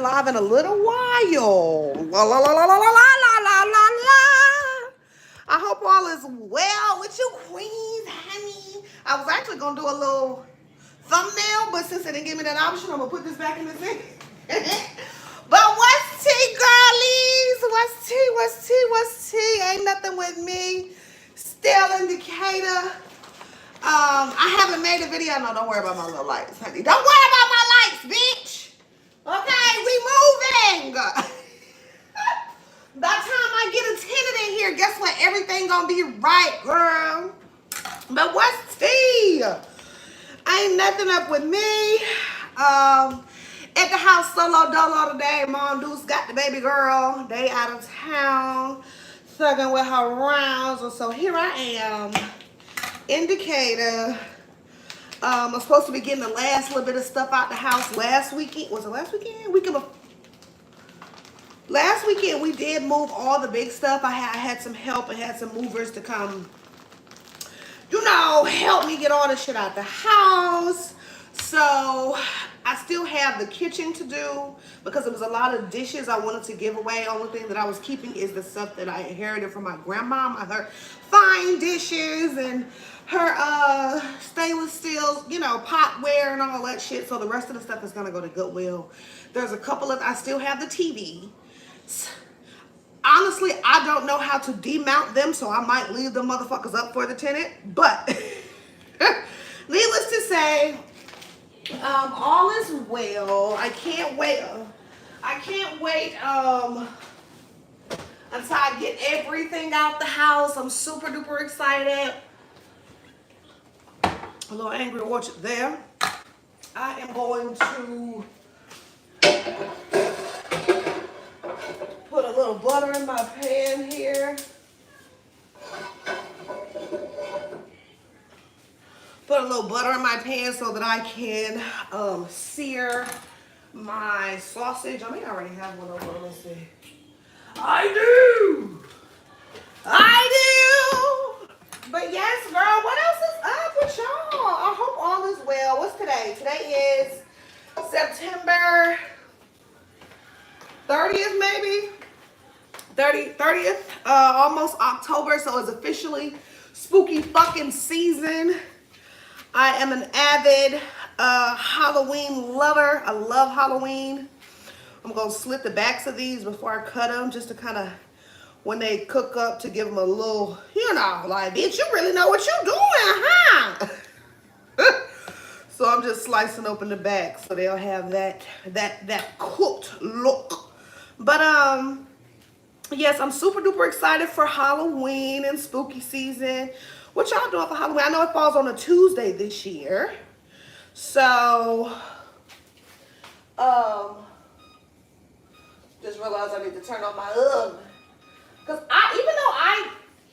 live in a little while. La la la la la la la la la la. I hope all is well with you, queens, honey. I was actually gonna do a little thumbnail, but since they didn't give me that option, I'm gonna put this back in the thing. But what's tea, girlies? What's tea? What's tea? What's tea? Ain't nothing with me. Still in Decatur. I haven't made a video. No, don't worry about my little lights, honey. Don't worry about my lights, bitch. Okay, we moving. By the time I get a tenant in here, guess what? Everything gonna be right, girl. But what's tea? Ain't nothing up with me. At the house solo dolo today. Mom Deuce got the baby girl. They out of town, thugging with her rounds. And so here I am in Decatur. I'm supposed to be getting the last little bit of stuff out the house last weekend. Was it last weekend? Last weekend we did move all the big stuff. I had some help and had some movers to come, help me get all the shit out the house. So I still have the kitchen to do because there was a lot of dishes I wanted to give away. Only thing that I was keeping is the stuff that I inherited from my grandma, her fine dishes and her stainless steel, potware and all that shit. So the rest of the stuff is gonna go to Goodwill. There's a couple of, I still have the TV. Honestly, I don't know how to demount them, so I might leave the motherfuckers up for the tenant. But needless to say, all is well. I can't wait until I get everything out the house. I'm super duper excited. A little Angry Orchard there. I am going to put a little butter in my pan here. Put a little butter in my pan so that I can sear my sausage. I may already have one over. Let's see. I do. But yes, girl, what else is up with y'all? I hope all is well. What's today? Today is September 30th, maybe? 30th, almost October, so it's officially spooky fucking season. I am an avid Halloween lover. I love Halloween. I'm going to slit the backs of these before I cut them just to kind of, when they cook up, to give them a little, like, bitch, you really know what you're doing, huh? So I'm just slicing open the back so they'll have that cooked look. But, yes, I'm super duper excited for Halloween and spooky season. What y'all doing for Halloween? I know it falls on a Tuesday this year. So, just realized I need to turn on my oven. Because even though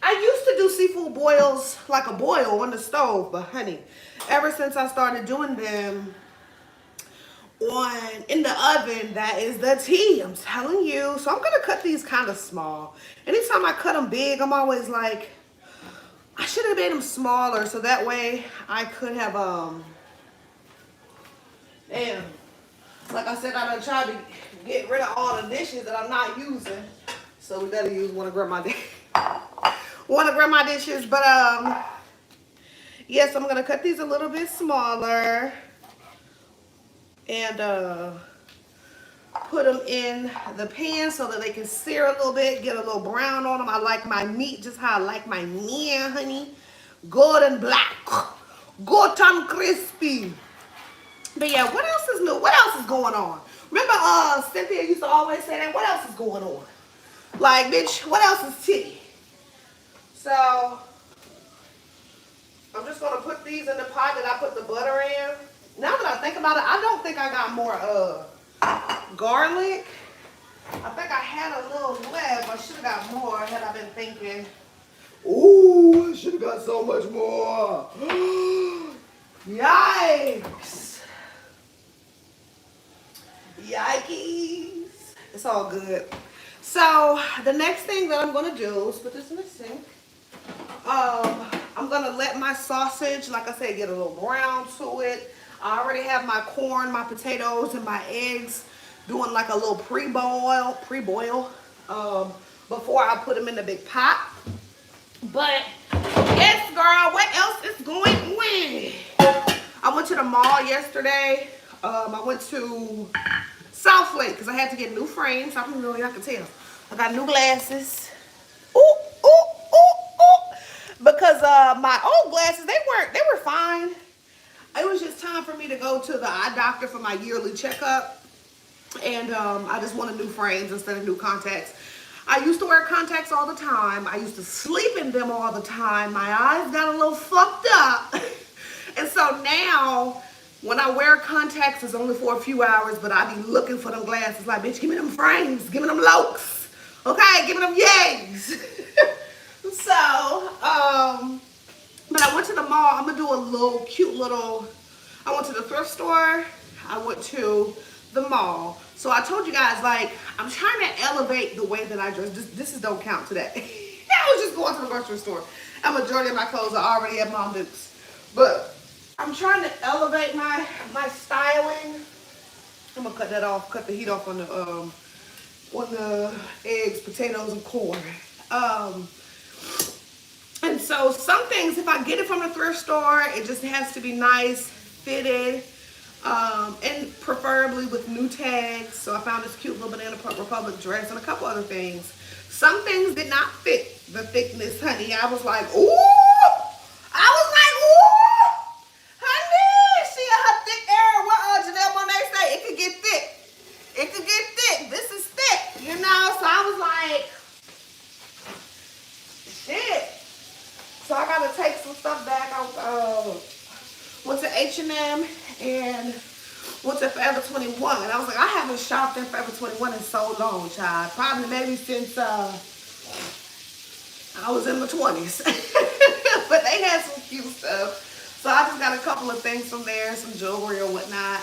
I used to do seafood boils like a boil on the stove, but honey, ever since I started doing them in the oven, that is the tea, I'm telling you. So I'm gonna cut these kind of small. Anytime I cut them big, I'm always like, I should have made them smaller so that way I could have like I said, I done tried to get rid of all the dishes that I'm not using, so we gotta use one of grandma dishes. But yes, I'm gonna cut these a little bit smaller and put them in the pan so that they can sear a little bit, get a little brown on them. I like my meat just how I like my meat, honey. Good and black. Good and crispy. But yeah, what else is new? What else is going on? Remember Cynthia used to always say that, what else is going on? Like, bitch, what else is tea? So, I'm just going to put these in the pot that I put the butter in. Now that I think about it, I don't think I got more garlic. I think I had a little left. I should have got more had I been thinking. Ooh, I should have got so much more. Yikes. Yikes. It's all good. So the next thing that I'm going to do is put this in the sink. I'm going to let my sausage, like I said, get a little brown to it. I already have my corn, my potatoes, and my eggs doing like a little pre-boil, before I put them in the big pot. But yes, girl, what else is going on? I went to the mall yesterday. I went to South Lake because I had to get new frames. I can tell. I got new glasses. Ooh, ooh, ooh, ooh. Because my old glasses, they were fine. It was just time for me to go to the eye doctor for my yearly checkup. And I just wanted new frames instead of new contacts. I used to wear contacts all the time. I used to sleep in them all the time. My eyes got a little fucked up. And so now, when I wear contacts, it's only for a few hours, but I be looking for them glasses. Like, bitch, give me them frames. Give me them lokes. Okay? Give me them yays. So, but I went to the mall. I'm going to do a cute little, I went to the thrift store. I went to the mall. So I told you guys, like, I'm trying to elevate the way that I dress. This is don't count today. I was just going to the grocery store. A majority of my clothes are already at Mom Dukes. But I'm trying to elevate my styling. I'm going to cut that off, cut the heat off on the eggs, potatoes, and corn. And so some things, if I get it from the thrift store, it just has to be nice, fitted, and preferably with new tags. So I found this cute little Banana Republic dress and a couple other things. Some things did not fit the thickness, honey. I was like, ooh! Honey, she in her thick area. What Janelle Monáe say? It could get thick. It could get thick. This is thick, you know? So I was like, shit. So I gotta take some stuff back. I went to H&M and went to Forever 21. And I was like, I haven't shopped in Forever 21 in so long, child. Probably maybe since I was in my 20s. But they had some cute stuff. So I just got a couple of things from there, some jewelry or whatnot.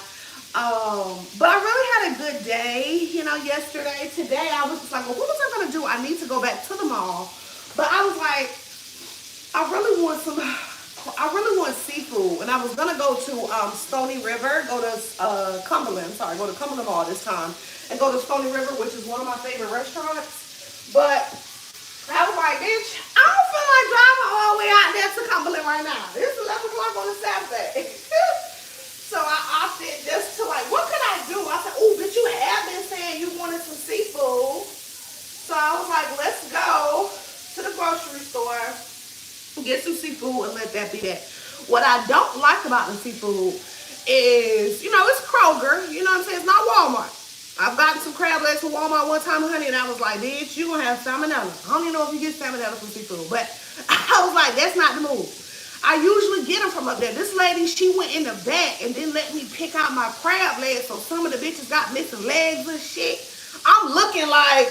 But I really had a good day, you know, yesterday. Today I was just like, well, what was I gonna do? I need to go back to the mall. But I was like, I really want seafood, and I was gonna go to Stony River, go to Cumberland Mall this time, and go to Stony River, which is one of my favorite restaurants. But I was like, bitch, I don't feel like driving all the way out there to Cumberland right now. It's 11 o'clock on a Saturday. So I opted just to like, what could I do? I said, oh, bitch, you have been saying you wanted some seafood. So I was like, let's go to the grocery store, get some seafood, and let that be that. What I don't like about the seafood is, you know, it's Kroger. You know what I'm saying? It's not Walmart. I've gotten some crab legs from Walmart one time, honey, and I was like, bitch, you gonna have salmonella. I don't even know if you get salmonella from seafood, but I was like, that's not the move. I usually get them from up there. This lady, she went in the back and then let me pick out my crab legs, so some of the bitches got missing legs and shit. I'm looking like,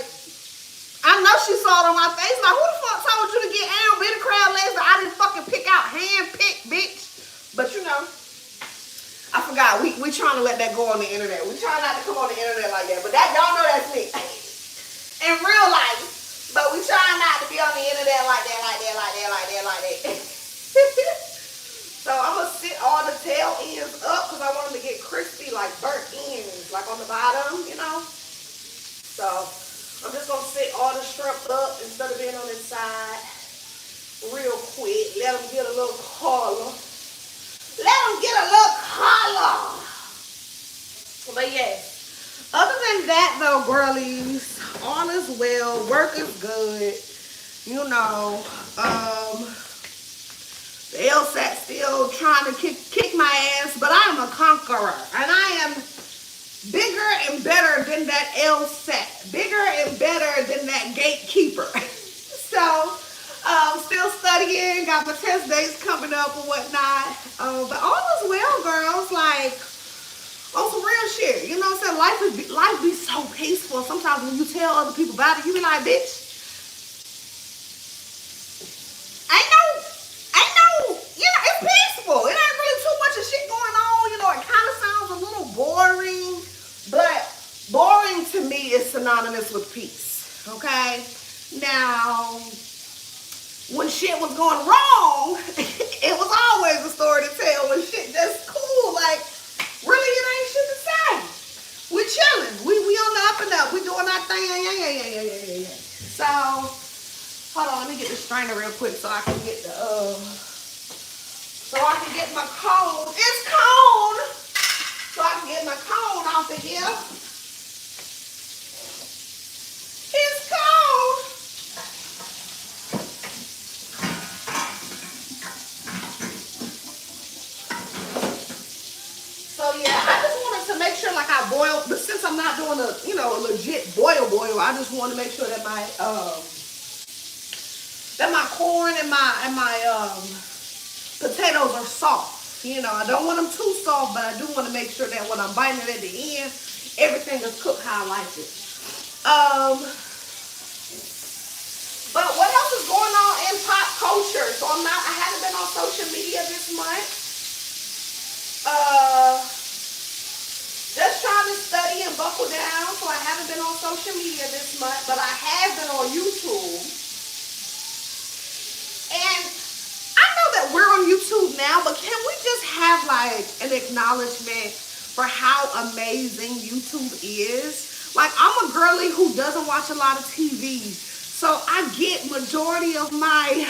I know she saw it on my face. Like, who the fuck told you to get Aaron bit of crab legs that I didn't fucking pick out, hand pick, bitch? But you know, I forgot. We trying to let that go on the internet. We try not to come on the internet like that. But that, y'all know that's me. In real life. But we try not to be on the internet like that. So I'm going to sit all the tail ends up because I want them to get crispy, like burnt ends, like on the bottom, you know? So I'm just going to sit all the shrimp up instead of being on this side real quick. Let them get a little color. But yes, other than that though, girlies, all is well. Work is good. You know, the LSAT still trying to kick my ass, but I am a conqueror. And I am bigger and better than that LSAT. Bigger and better than that gatekeeper. So, still studying, got my test dates coming up and whatnot. But all is well, girls. Like, on some real shit. You know what I'm saying? Life be so peaceful. Sometimes when you tell other people about it, you be like, bitch, I know, you know, it's peaceful. It ain't really too much of shit going on. You know, it kind of sounds a little boring, but boring to me is synonymous with peace. Okay? Now, when shit was going wrong, it was always a story to tell. When shit just cool, like, really, it ain't shit to say. We chilling. We on the up and up. We doing our thing. Yeah. So, hold on. Let me get the strainer real quick so I can get the so I can get my cone. It's cone. So I can get my cone off of here. It's cold. So yeah, I just wanted to make sure like I boil, but since I'm not doing a, you know, a legit boil, I just want to make sure that my corn and my potatoes are soft. You know, I don't want them too soft, but I do want to make sure that when I'm biting it at the end, everything is cooked how I like it. But what else is going on in pop culture? So I haven't been on social media this month. Just trying to study and buckle down. So I haven't been on social media this month, but I have been on YouTube. And I know that we're on YouTube now, but can we just have like an acknowledgement for how amazing YouTube is? Like, I'm a girly who doesn't watch a lot of TV. So I get majority of my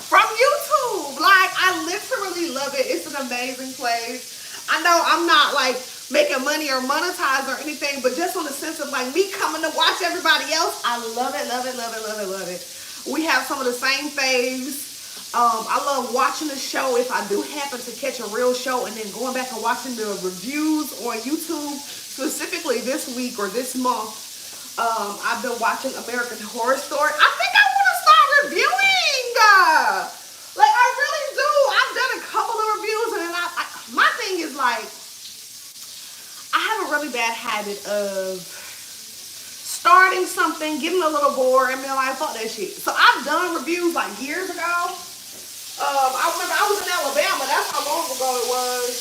from YouTube. Like, I literally love it. It's an amazing place. I know I'm not like making money or monetize or anything, but just on the sense of like me coming to watch everybody else, I love it, love it, love it, love it, love it. We have some of the same faves. I love watching the show if I do happen to catch a real show, and then going back and watching the reviews on YouTube, specifically this week or this month. I've been watching American Horror Story. I think I want to start reviewing. Like, I really do. I've done a couple of reviews, and then my thing is like, I have a really bad habit of starting something, getting a little bored, and being like, fuck that shit. So I've done reviews like years ago. I remember I was in Alabama. That's how long ago it was.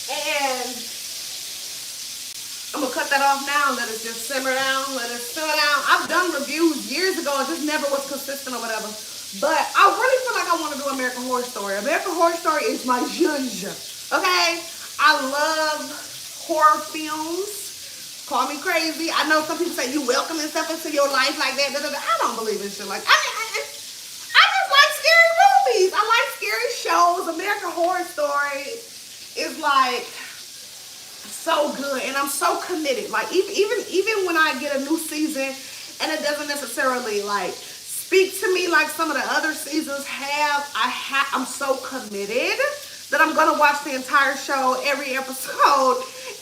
And I'm gonna cut that off now and let it just simmer down, let it simmer down. I've done reviews years ago and just never was consistent or whatever. But I really feel like I want to do American Horror Story. American Horror Story is my zhuzh. Okay? I love horror films. Call me crazy. I know some people say you welcoming stuff into your life like that. I don't believe in shit like that. I just like scary movies. I like scary shows. American Horror Story is like so good, and I'm so committed. Like even when I get a new season and it doesn't necessarily like speak to me like some of the other seasons have, I'm so committed that I'm gonna watch the entire show, every episode,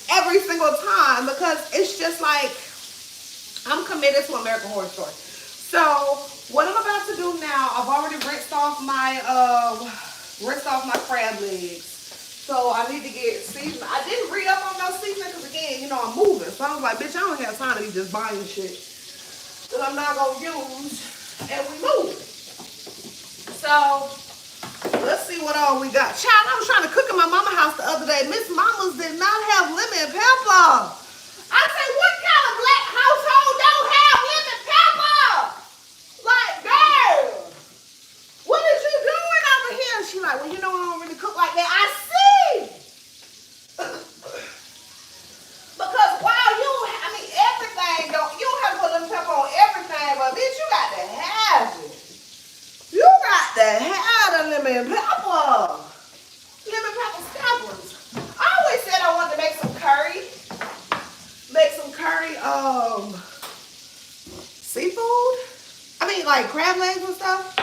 every single time, because it's just like I'm committed to American Horror Story. So what I'm about to do now, I've already rinsed off my crab legs. So I need to get seasoned. I didn't read up on those seasoning because, again, you know, I'm moving. So I was like, bitch, I don't have time to be just buying shit that I'm not going to use, and we move. So let's see what all we got. Child, I was trying to cook in my mama's house the other day. Miss Mama's did not have lemon pepper. I said, what kind of black household don't have lemon pepper? Like, girl, what is you doing over here? She like, well, you know, I don't really cook like that. I see. Because while everything you don't have to put lemon pepper on everything, but bitch, you got to have it. You got to have the lemon pepper. Lemon pepper scalpers. I always said I wanted to make some curry. Seafood. I mean, like crab legs and stuff.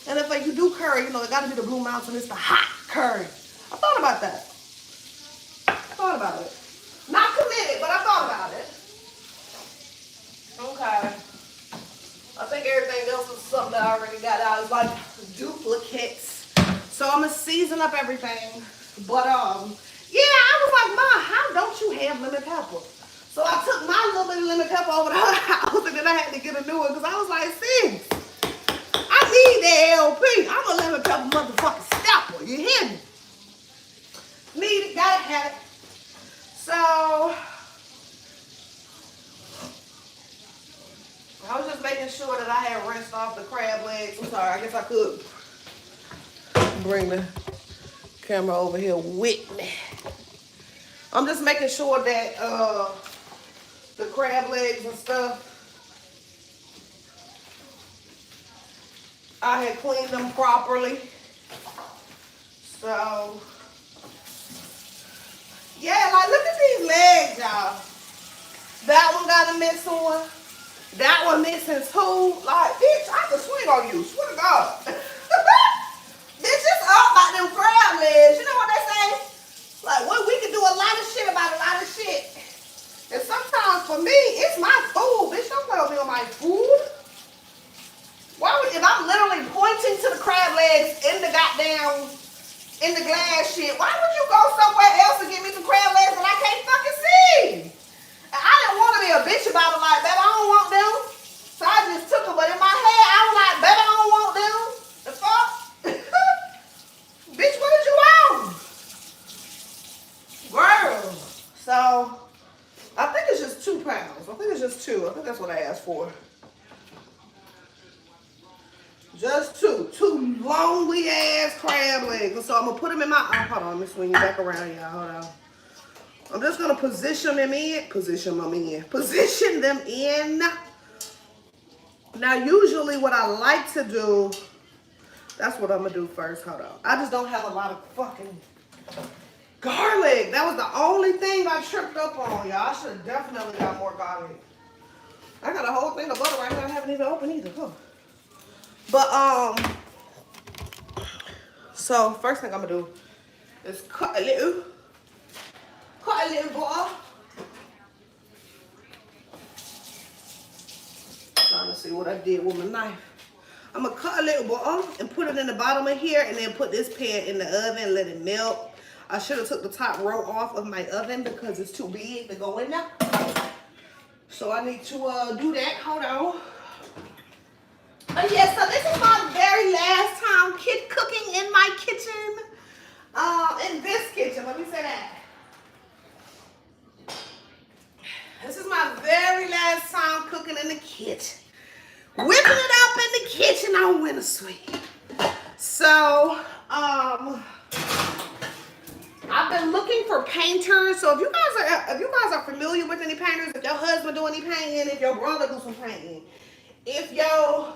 And if like you do curry, you know, it got to be the Blue Mountain. It's the hot curry. I thought about that. Not committed, but I thought about it. Okay. I think everything else is something that I already got out. It's like duplicates. So I'm going to season up everything. But, yeah, I was like, Ma, how don't you have lemon pepper? So I took my little bit of lemon pepper over to her house, and then I had to get a new one because I was like, sis, I need that LP. I'm a lemon pepper motherfucking stepper. You hear me? Need it, gotta have it. So I was just making sure that I had rinsed off the crab legs. I'm sorry, I guess I could bring the Camera over here with me. I'm just making sure that the crab legs and stuff, I had cleaned them properly. So, yeah, like look at these legs, y'all. That one got a missing one. That one missing too. Like, bitch, I can swing on you. Swear to God. Bitch, it's all about them crab legs. You know what they say? Like, well, we can do a lot of shit about a lot of shit. And sometimes for me, it's my food. Bitch, don't play with me on my food. Why would, if I'm literally pointing to the crab legs in the goddamn, in the glass shit, why would you go somewhere else and get me some crab legs when I can't fucking see? And I didn't want to be a bitch about it, like, baby, I don't want them. So I just took them. But in my head, I was like, baby, I don't want them. The fuck? Bitch, what did you want? Girl. So, I think it's just 2 pounds. I think it's just 2. I think that's what I asked for. Just 2. 2 lonely ass crab legs. And so I'm going to put them in my, oh, hold on, let me swing you back around, y'all. Hold on. I'm just going to position them in. Position them in. Now, usually what I like to do, that's what I'm going to do first. Hold on. I just don't have a lot of fucking garlic. That was the only thing I tripped up on, y'all. I should have definitely got more garlic. I got a whole thing of butter right here I haven't even opened either. Huh. But, so first thing I'm going to do is cut a little butter. Trying to see what I did with my knife. I'm gonna cut a little butter and put it in the bottom of here, and then put this pan in the oven and let it melt. I should have took the top row off of my oven because it's too big to go in there. So I need to do that. Hold on. But yeah, so this is my very last time cooking in my kitchen. In this kitchen, let me say that. This is my very last time cooking in the kitchen. Whipping it up in the kitchen on Winter Sweet. So, I've been looking for painters. So if you guys are familiar with any painters, if your husband do any painting, if your brother do some painting, if your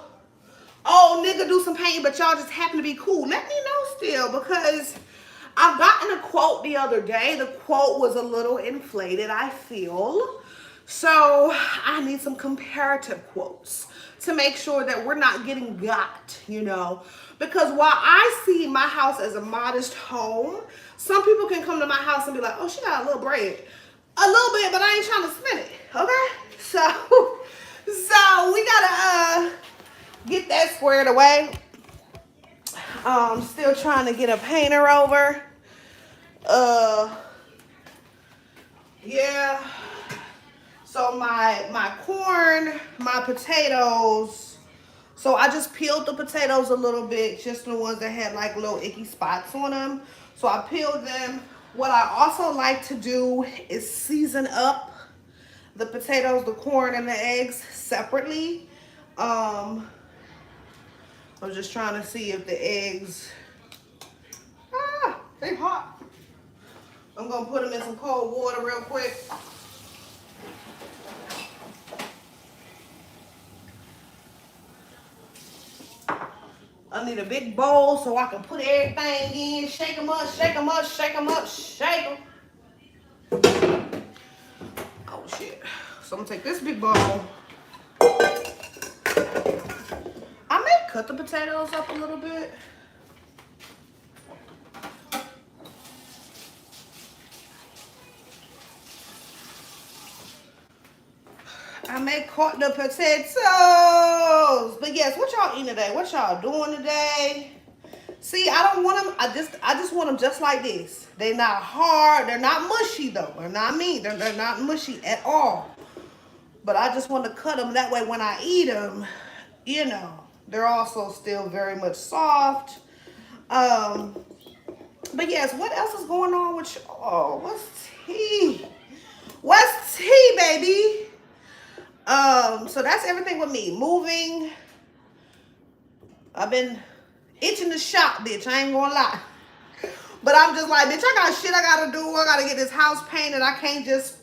old nigga do some painting, but y'all just happen to be cool, let me know still, because I've gotten a quote the other day. The quote was a little inflated, I feel. So I need some comparative quotes to make sure that we're not getting got, you know. Because while I see my house as a modest home, some people can come to my house and be like, oh, she got a little bread. A little bit, but I ain't trying to spend it, okay? So we gotta get that squared away. Still trying to get a painter over. Yeah. So my corn, my potatoes. So I just peeled the potatoes a little bit, just the ones that had like little icky spots on them. So I peeled them. What I also like to do is season up the potatoes, the corn, and the eggs separately. I'm just trying to see if the eggs, they hot. I'm gonna put them in some cold water real quick. I need a big bowl so I can put everything in, shake them up, shake them up, shake them up, shake them. Oh shit. So I'm gonna take this big bowl. I may cut the potatoes up a little bit. I may cut the potatoes. But yes, what y'all eating today? What y'all doing today? See, I don't want them. I just want them just like this. They're not hard. They're not mushy though. They're not mean. They're not mushy at all. But I just want to cut them that way when I eat them, you know, they're also still very much soft. But yes, what else is going on with you? Oh, what's tea? What's tea, baby? So that's everything with me. Moving. I've been itching to shop, bitch. I ain't gonna lie. But I'm just like, bitch, I got shit I gotta do. I gotta get this house painted. I can't just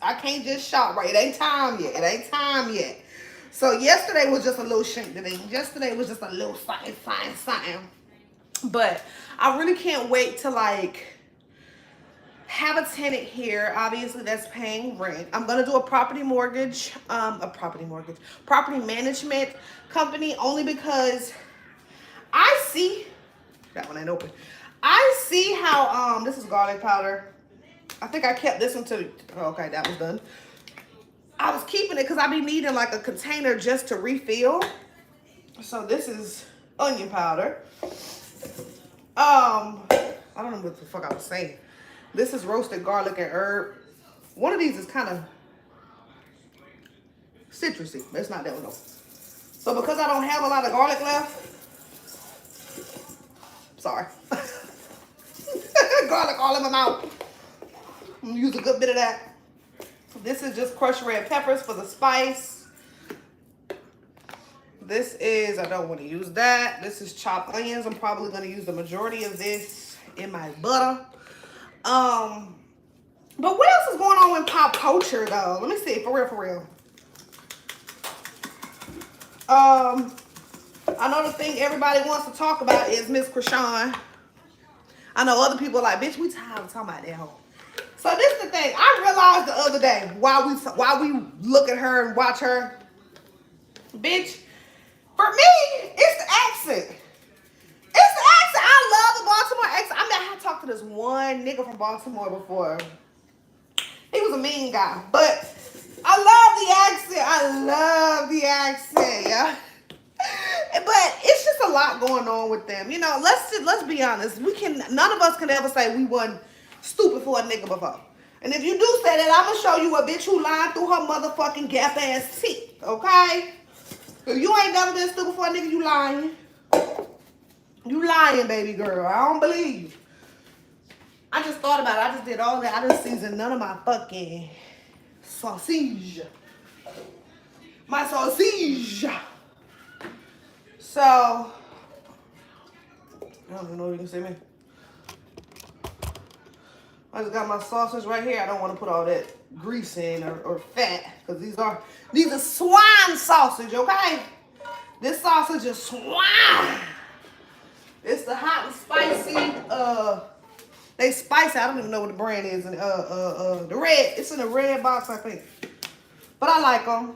shop right. It ain't time yet. It ain't time yet. So yesterday was just a little shank today. Yesterday was just a little something. But I really can't wait to like have a tenant here. Obviously that's paying rent. I'm gonna do a property management company, only because I see, that one ain't open. I see how, this is garlic powder. I think I kept this one to, okay, that was done. I was keeping it because I be needing like a container just to refill. So this is onion powder. I don't know what the fuck I was saying. This is roasted garlic and herb. One of these is kind of citrusy, but it's not that one though. So because I don't have a lot of garlic left, sorry. Garlic all in my mouth. I'm gonna use a good bit of that. This is just crushed red peppers for the spice. This is, I don't want to use that. This is chopped onions. I'm probably going to use the majority of this in my butter. But what else is going on with pop culture though? Let me see, for real. I know the thing everybody wants to talk about is Miss Krishan. I know other people are like, bitch, we tired of talking about that hoe. So this is the thing. I realized the other day while we look at her and watch her, bitch, for me, it's the accent. It's the accent. I love the Baltimore accent. I mean, I talked to this one nigga from Baltimore before. He was a mean guy, but I love the accent. I love the accent, yeah. But it's just a lot going on with them. You know, let's be honest. None of us can ever say we wasn't stupid for a nigga before. And if you do say that, I'm gonna show you a bitch who lied through her motherfucking gap ass teeth, okay? If you ain't never been stupid for a nigga, you lying. You lying, baby girl. I don't believe you. I just thought about it. I just did all that. I didn't season none of my fucking sausage. My sausage. So, I don't even know if you can see me. I just got my sausage right here. I don't want to put all that grease in or fat because these are swine sausage, okay? This sausage is swine. It's the hot and spicy. They spicy. I don't even know what the brand is. And the red. It's in a red box, I think. But I like them.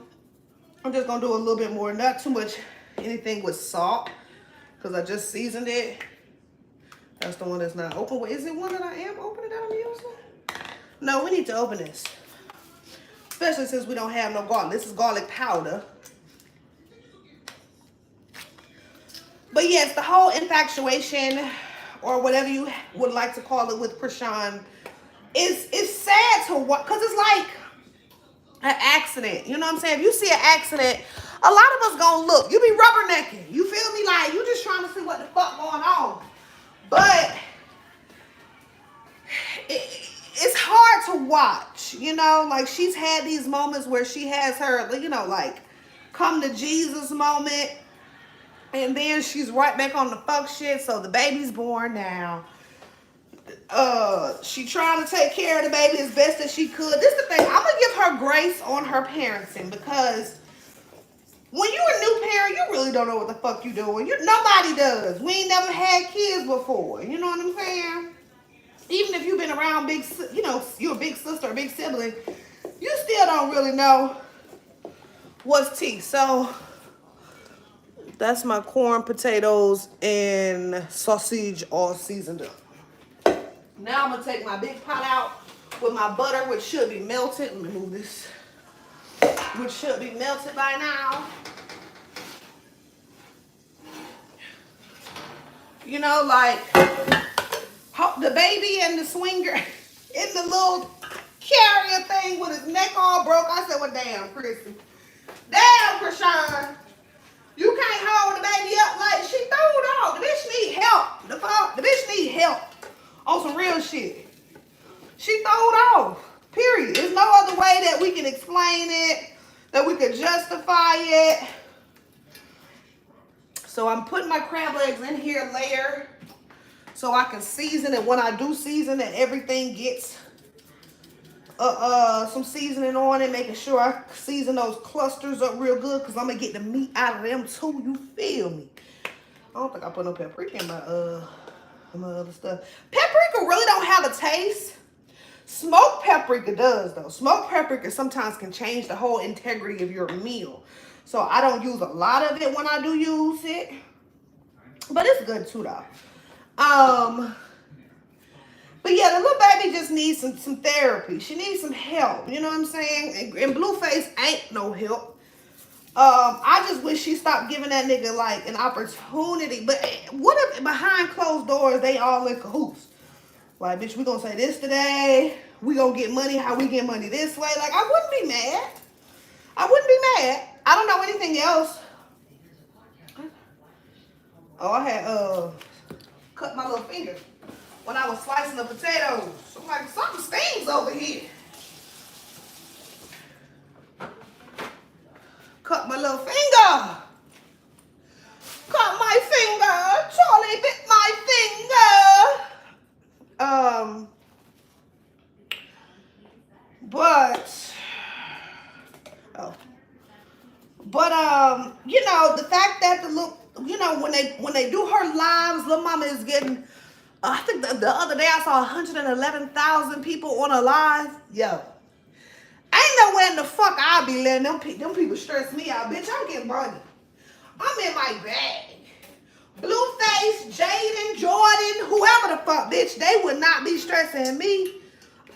I'm just gonna do a little bit more. Not too much anything with salt because I just seasoned it. That's the one that's not open. Wait, is it one that I am opening that I'm using? No, we need to open this. Especially since we don't have no garlic. This is garlic powder. But yes, the whole infatuation or whatever you would like to call it with Krishan is sad to watch because it's like an accident. You know what I'm saying? If you see an accident, a lot of us gonna look. You be rubbernecking. You feel me? Like you just trying to see what the fuck going on. But it's hard to watch, you know, like she's had these moments where she has her, you know, like come to Jesus moment. And then she's right back on the fuck shit. So the baby's born now. She trying to take care of the baby as best as she could. This is the thing. I'm going to give her grace on her parenting because when you a new parent, you really don't know what the fuck you doing. Nobody does. We ain't never had kids before. You know what I'm saying? Even if you've been around big, you know, you're a big sister or big sibling, you still don't really know what's tea. So that's my corn, potatoes, and sausage all seasoned up. Now I'm going to take my big pot out with my butter, which should be melted. Let me move this. Which should be melted by now. You know, like the baby and the swinger in the little carrier thing with his neck all broke. I said, well, damn, Chrissy. Damn, Krishan. You can't hold the baby up like she threw it off. The bitch need help. The bitch need help on some real shit. She threw it off. Period. There's no other way that we can explain it, that we could justify it. So I'm putting my crab legs in here layer so I can season it. When I do season it, everything gets some seasoning on it, making sure I season those clusters up real good because I'm gonna get the meat out of them too. You feel me? I don't think I put no paprika in my other stuff. Paprika really don't have a taste. Smoked paprika does though. Smoked paprika sometimes can change the whole integrity of your meal. So I don't use a lot of it when I do use it. But it's good too though. But yeah, the little baby just needs some therapy. She needs some help. You know what I'm saying? And Blueface ain't no help. I just wish she stopped giving that nigga like an opportunity. But what if behind closed doors they all in cahoots? Like, bitch, we gonna say this today. We gonna get money how we get money this way. Like, I wouldn't be mad. I wouldn't be mad. I don't know anything else. Oh, I had cut my little finger when I was slicing the potatoes. I'm like, something stings over here. Cut my little finger. Cut my finger. Charlie bit my finger. You know, the fact that the little, you know, when they do her lives, Lil Mama is getting, I think the other day I saw 111,000 people on a live. Yo, ain't nowhere in the fuck I'll be letting them people stress me out, bitch. I'm getting money. I'm in my bag. Blueface, Jaden, Jordan, whoever the fuck, bitch, they would not be stressing me.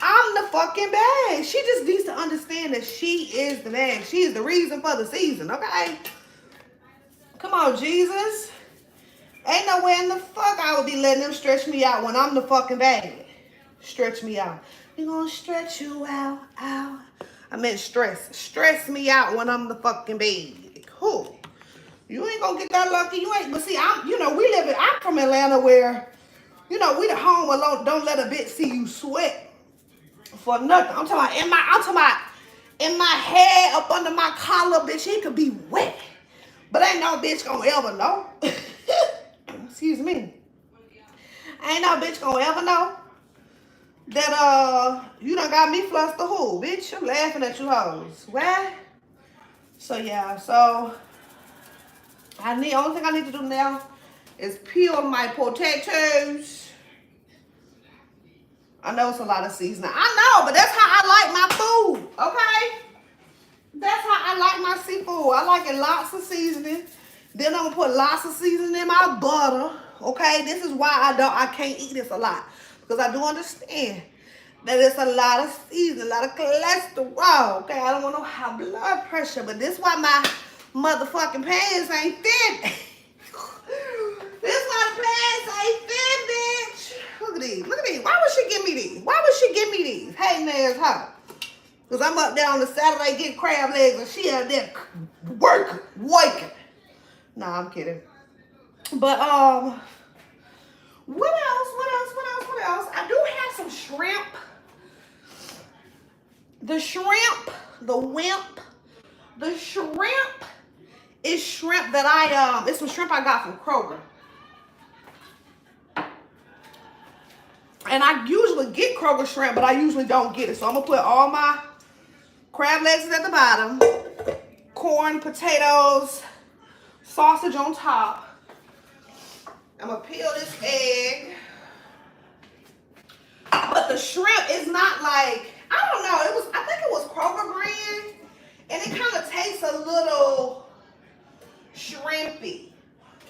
I'm the fucking bag. She just needs to understand that she is the bag. She is the reason for the season, okay? Come on, Jesus. Ain't nowhere in the fuck I would be letting them stretch me out when I'm the fucking bag. Stretch me out. You gonna stretch you out, out. I meant stress. Stress me out when I'm the fucking bag. Cool. You ain't gonna get that lucky. You ain't. But see, I'm from Atlanta where, you know, we the home alone. Don't let a bitch see you sweat for nothing. I'm talking about in my head, up under my collar, bitch, it could be wet. But ain't no bitch gonna ever know. Excuse me. Ain't no bitch gonna ever know that you done got me flustered who, bitch. I'm laughing at you hoes. What? So yeah, so only thing I need to do now is peel my potatoes. I know it's a lot of seasoning. I know, but that's how I like my food, okay? That's how I like my seafood. I like it lots of seasoning. Then I'm gonna put lots of seasoning in my butter, okay? This is why I can't eat this a lot, because I do understand that it's a lot of seasoning, a lot of cholesterol, okay? I don't want no high blood pressure, but this is why my motherfucking pants ain't thin. This is why the pants ain't thin, bitch. Look at these. Look at these. Why would she give me these? Why would she give me these? Hating ass hoe. Because I'm up there on the Saturday getting crab legs and she out there working. Nah, I'm kidding. But, what else? I do have some shrimp. The shrimp is shrimp that it's some shrimp I got from Kroger. And I usually get Kroger shrimp, but I usually don't get it. So I'm going to put all my crab legs at the bottom, corn, potatoes, sausage on top. I'm going to peel this egg. But the shrimp is not like, I don't know, I think it was Kroger brand. And it kind of tastes a little shrimpy.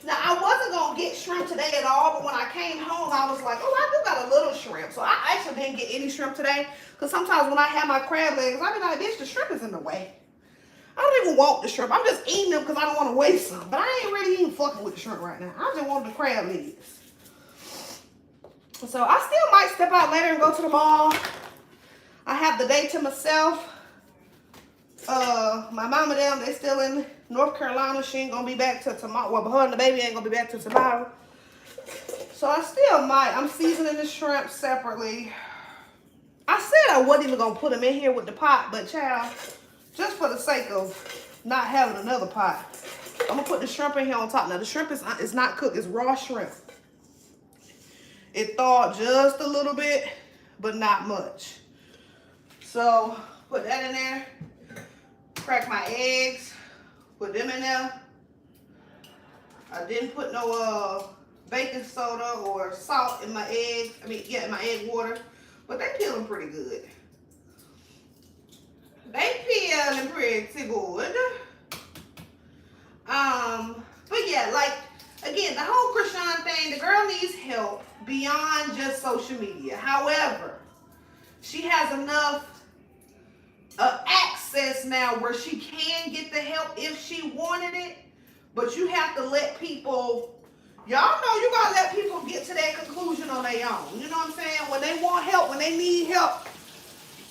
Now, I wasn't going to get shrimp today at all, but when I came home, I was like, oh, I do got a little shrimp. So I actually didn't get any shrimp today, because sometimes when I have my crab legs, I be like, bitch, the shrimp is in the way. I don't even want the shrimp. I'm just eating them because I don't want to waste some. But I ain't really even fucking with the shrimp right now. I just want the crab legs. So I still might step out later and go to the mall. I have the day to myself. My mama them, they still in North Carolina. She ain't gonna be back till tomorrow. Well, but her and the baby ain't gonna be back till tomorrow. So I still might. I'm seasoning the shrimp separately. I said I wasn't even gonna put them in here with the pot, but child, just for the sake of not having another pot, I'm gonna put the shrimp in here on top. Now the shrimp is not cooked, it's raw shrimp. It thawed just a little bit, but not much. So put that in there. Crack my eggs. Put them in there. I didn't put no baking soda or salt in my eggs. I mean, yeah, in my egg water. But they peeling pretty good. They peeling pretty good. But yeah, like, again, the whole Krishan thing, the girl needs help beyond just social media. However, she has enough access now where she can get the help if she wanted it. But you have to let people, y'all know you gotta let people get to that conclusion on their own. You know what I'm saying? When they want help, when they need help,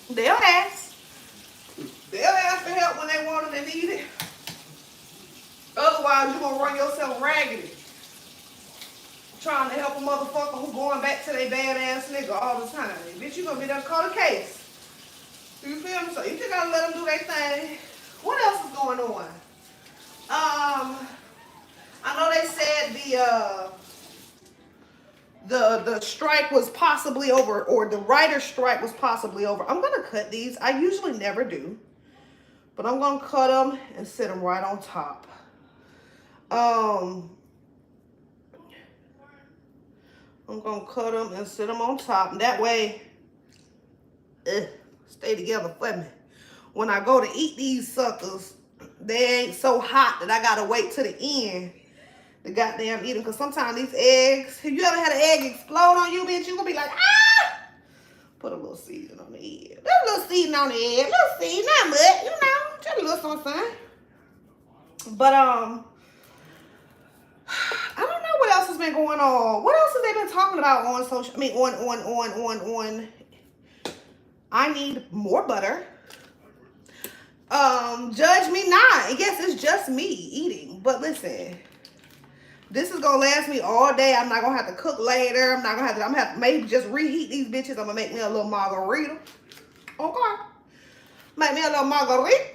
they'll ask. They'll ask for help when they want it and need it. Otherwise, you're going to run yourself raggedy. Trying to help a motherfucker who going back to their badass nigga all the time. Bitch, you going to be there to call a case. You feel me? So you just got to let them do their thing. What else is going on? I know they said the strike was possibly over, or the writer's strike was possibly over. I'm going to cut these. I usually never do. But I'm going to cut them and sit them right on top. I'm going to cut them and sit them on top. And that way, stay together for me. When I go to eat these suckers, they ain't so hot that I got to wait to the end to goddamn eat them. Because sometimes these eggs, have you ever had an egg explode on you, bitch? You going to be like, ah! Put a little seasoning on the egg. Put a little seasoning on the egg. A little seasoning, not much, you know. Just a little something. But, I don't know what else has been going on. What else have they been talking about on social? I mean, on. I need more butter. Judge me not. I guess it's just me eating. But listen, this is gonna last me all day. I'm not gonna have to cook later. I'm gonna have to maybe just reheat these bitches. I'm gonna make me a little margarita. Okay. Make me a little margarita.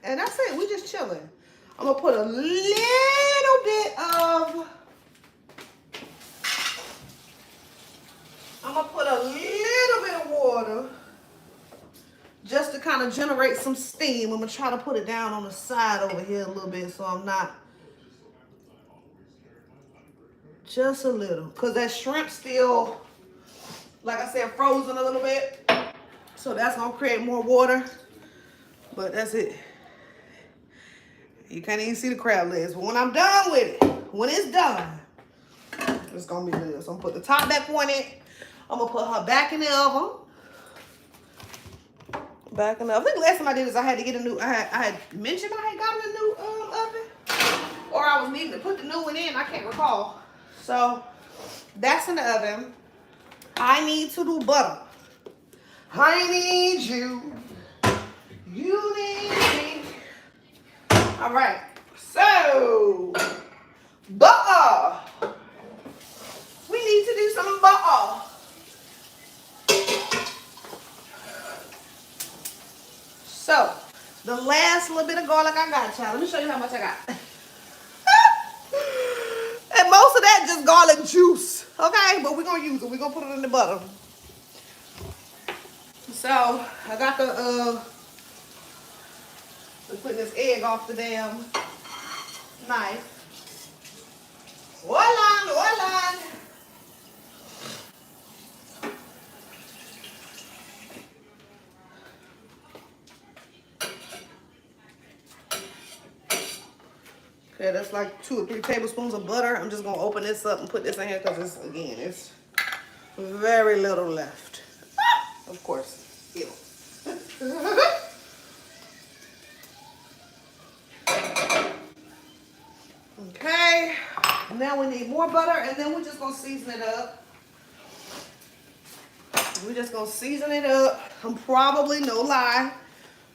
And that's it. We just chilling. I'm gonna put a little bit of water just to kind of generate some steam. I'm gonna try to put it down on the side over here a little bit so I'm not, just a little, because that shrimp still, like I said, frozen a little bit, so that's gonna create more water. But that's it. You can't even see the crab legs. But when I'm done with it, when it's done, it's gonna be good. So I'm gonna put the top back on it. I'm gonna put her back in the oven. Back in the oven. I think the last time I did this, I had to get a new, I had mentioned I had gotten a new oven. Or I was needing to put the new one in. I can't recall. So that's in the oven. I need to do butter. I need you. You need me. All right, so butter. We need to do some butter. So the last little bit of garlic I got, child. Let me show you how much I got. And most of that just garlic juice, okay? But we're gonna use it. We're gonna put it in the butter. So I got the putting this egg off the damn knife. Voila. Okay, that's like 2 or 3 tablespoons of butter. I'm just gonna open this up and put this in here because it's very little left. Of course, ew. Okay, now we need more butter, and then we're just gonna season it up. We're just gonna season it up. I'm probably, no lie,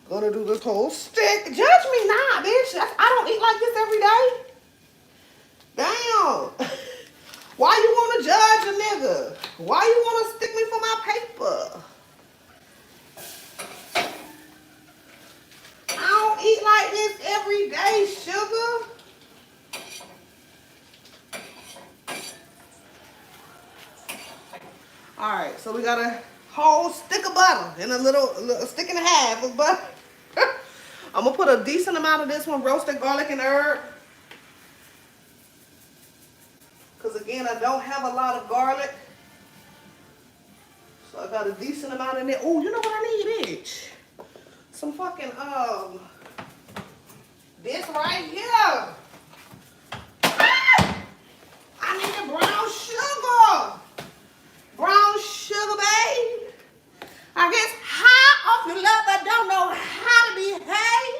gonna do this whole stick. Judge me not, bitch. I don't eat like this every day. Damn. Why you wanna judge a nigga? Why you wanna stick me for my paper? I don't eat like this every day, sugar. So we got a whole stick of butter and a little stick and a half of butter. I'm gonna put a decent amount of this one, roasted garlic and herb. Because again, I don't have a lot of garlic. So I got a decent amount in there. Oh, you know what I need, bitch? Some fucking, this right here. Ah! I need the brown sugar. Brown sugar, babe. I guess high off your love, I don't know how to behave.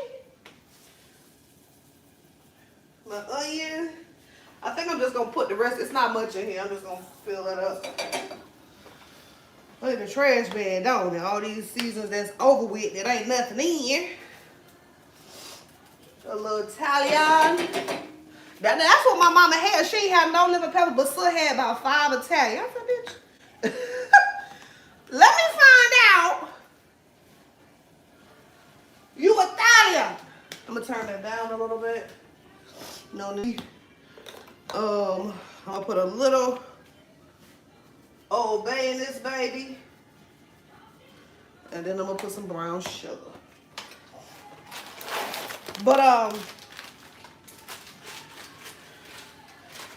My onion. I think I'm just going to put the rest. It's not much in here. I'm just going to fill it up. Look at the trash bag, don't it? All these seasons that's over with that ain't nothing in. A little Italian. That's what my mama had. She ain't had no lemon pepper, but still had about 5 Italian. I said, bitch. Let me find out. You Italian. I'm going to turn that down a little bit. No need. I'm going to put a little Old Bay in this baby. And then I'm going to put some brown sugar. But,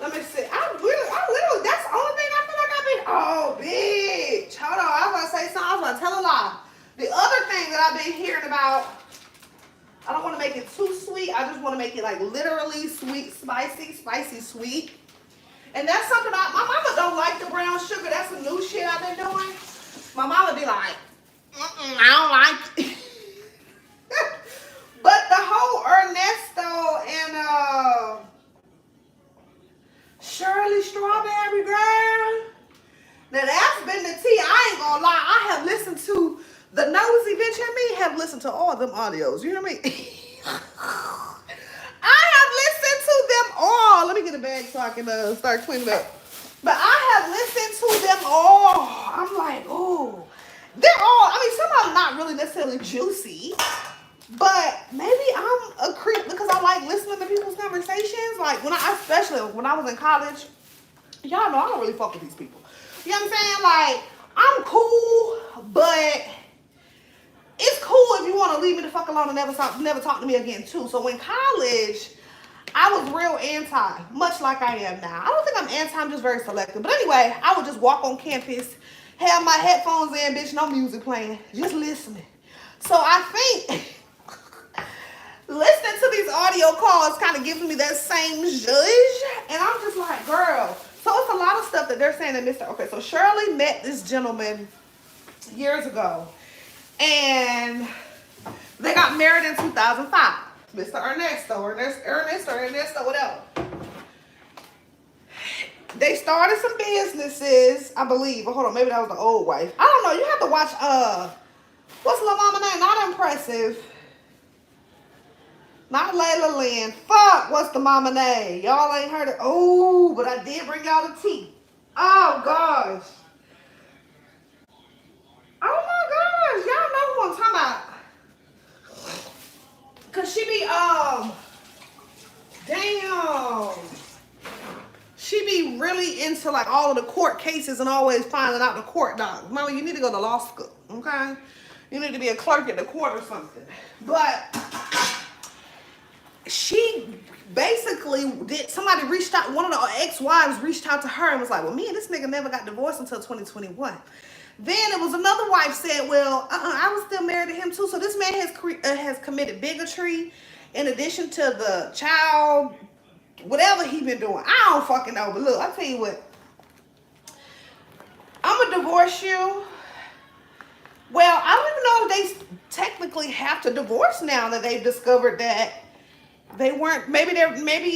let me see. I literally, that's the only thing I feel like I've been, oh, bitch. Hold on, I was going to say something. I was going to tell a lie. The other thing that I've been hearing about, I don't want to make it too sweet. I just want to make it like literally sweet, spicy, sweet. And that's something my mama don't like the brown sugar. That's some new shit I've been doing. My mama be like, I don't like it. But the whole Ernesto and Shirley Strawberry girl, now that's been the tea. I ain't gonna lie. I have listened to the nosy bitch in me have listened to all them audios. You know what I mean? I have listened to them all. Let me get a bag so I can start cleaning up. But I have listened to them all. I'm like, oh, they're all, I mean, some of them not really necessarily juicy, but maybe I'm a creep because I like listening to people's conversations. Like especially when I was in college, y'all know I don't really fuck with these people. You know what I'm saying? Like, I'm cool, but it's cool if you want to leave me the fuck alone and never talk to me again too. So in college, I was real anti, much like I am now. I don't think I'm anti, I'm just very selective. But anyway, I would just walk on campus, have my headphones in, bitch, no music playing, just listening. So I think listening to these audio calls kind of gives me that same zhuzh. And I'm just like, girl. So it's a lot of stuff that they're saying that Mr. Okay, so Shirley met this gentleman years ago. And they got married in 2005. Mr. Ernesto, whatever. They started some businesses, I believe. Hold on, maybe that was the old wife. I don't know. You have to watch, what's the little mama name? Not Impressive. Not Layla Lynn. Fuck, what's the mama name? Y'all ain't heard it. Oh, but I did bring y'all the tea. Oh, gosh. Oh, my gosh. Y'all know who I'm talking about. Because she be, damn. She be really into, like, all of the court cases and always finding out the court docs. Mama, you need to go to law school, okay? You need to be a clerk at the court or something. But she basically somebody reached out, one of the ex-wives reached out to her and was like, well, me and this nigga never got divorced until 2021. Then it was another wife said, well, I was still married to him too. So this man has committed bigotry in addition to the child, whatever he been doing. I don't fucking know. But look, I'll tell you what. I'm going to divorce you. Well, I don't even know if they technically have to divorce now that they've discovered that they weren't, maybe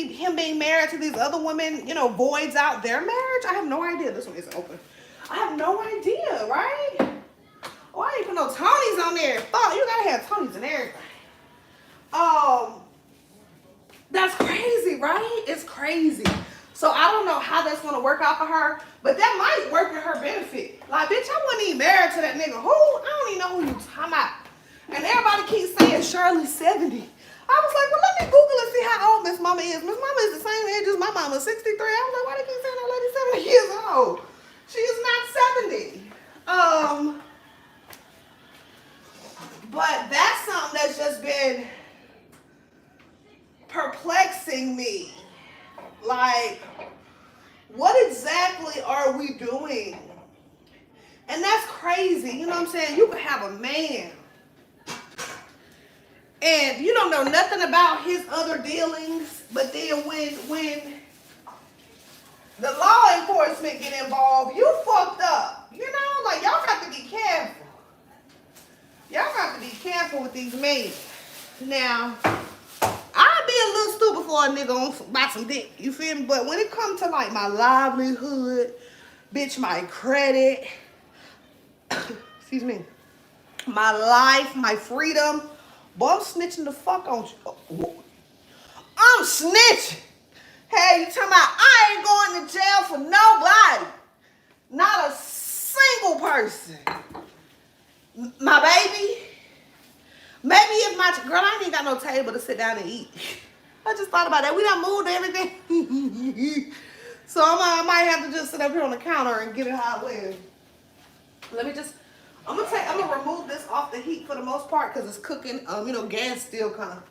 him being married to these other women, you know, voids out their marriage. I have no idea. This one isn't open. I have no idea, right? Oh, I didn't put no Tony's on there. Fuck, you gotta have Tony's and everything. That's crazy, right? It's crazy. So I don't know how that's gonna work out for her, but that might work in her benefit. Like, bitch, I wasn't even married to that nigga. Who? I don't even know who you talking about. And everybody keeps saying Shirley's 70. I was like, well, let me Google and see how old Miss Mama is. Miss Mama is the same age as my mama, 63. I was like, why they keep saying that lady 70 years old? She is not 70. But that's something that's just been perplexing me. Like, what exactly are we doing? And that's crazy. You know what I'm saying? You could have a man and you don't know nothing about his other dealings, but then when the law enforcement get involved, you fucked up. You know, like y'all got to be careful. Y'all got to be careful with these men. Now, I'd be a little stupid for a nigga on buy some dick. You feel me? But when it comes to like my livelihood, bitch, my credit, excuse me, my life, my freedom, boy, I'm snitching the fuck on you. I'm snitching. Hey, you talking about I ain't going to jail for nobody. Not a single person. My baby. Maybe if my girl, I ain't even got no table to sit down and eat. I just thought about that. We done moved everything. So I might have to just sit up here on the counter and get it how it was. Let me just, I'm gonna remove this off the heat for the most part because it's cooking. You know, gas still kind of,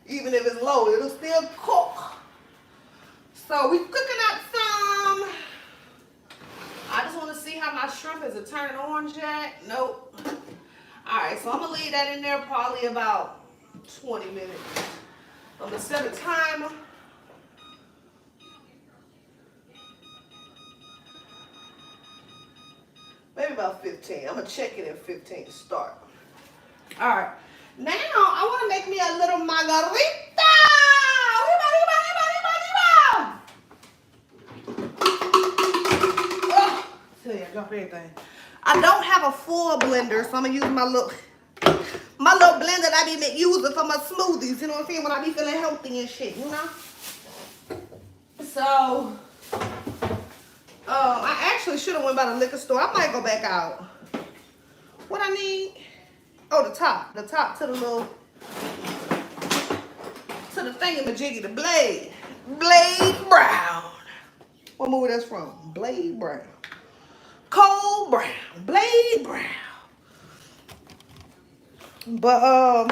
even if it's low, it'll still cook. So we cooking up some. I just want to see how my shrimp is. It turning orange yet? Nope. All right, so I'm gonna leave that in there probably about 20 minutes. I'm gonna set a timer. Maybe about 15. I'm gonna check it at 15 to start. All right, now I want to make me a little margarita. Oh, tell you, I dropped everything. I don't have a full blender, so I'm gonna use my little blender that I be using for my smoothies. You know what I'm saying? When I be feeling healthy and shit, you know. So, I actually should have went by the liquor store. I might go back out. What I need? Oh, the top to the little, to the thingamajiggy, the Blade Brown. What movie that's from? Blade Brown. Cole Brown. Blade Brown. But,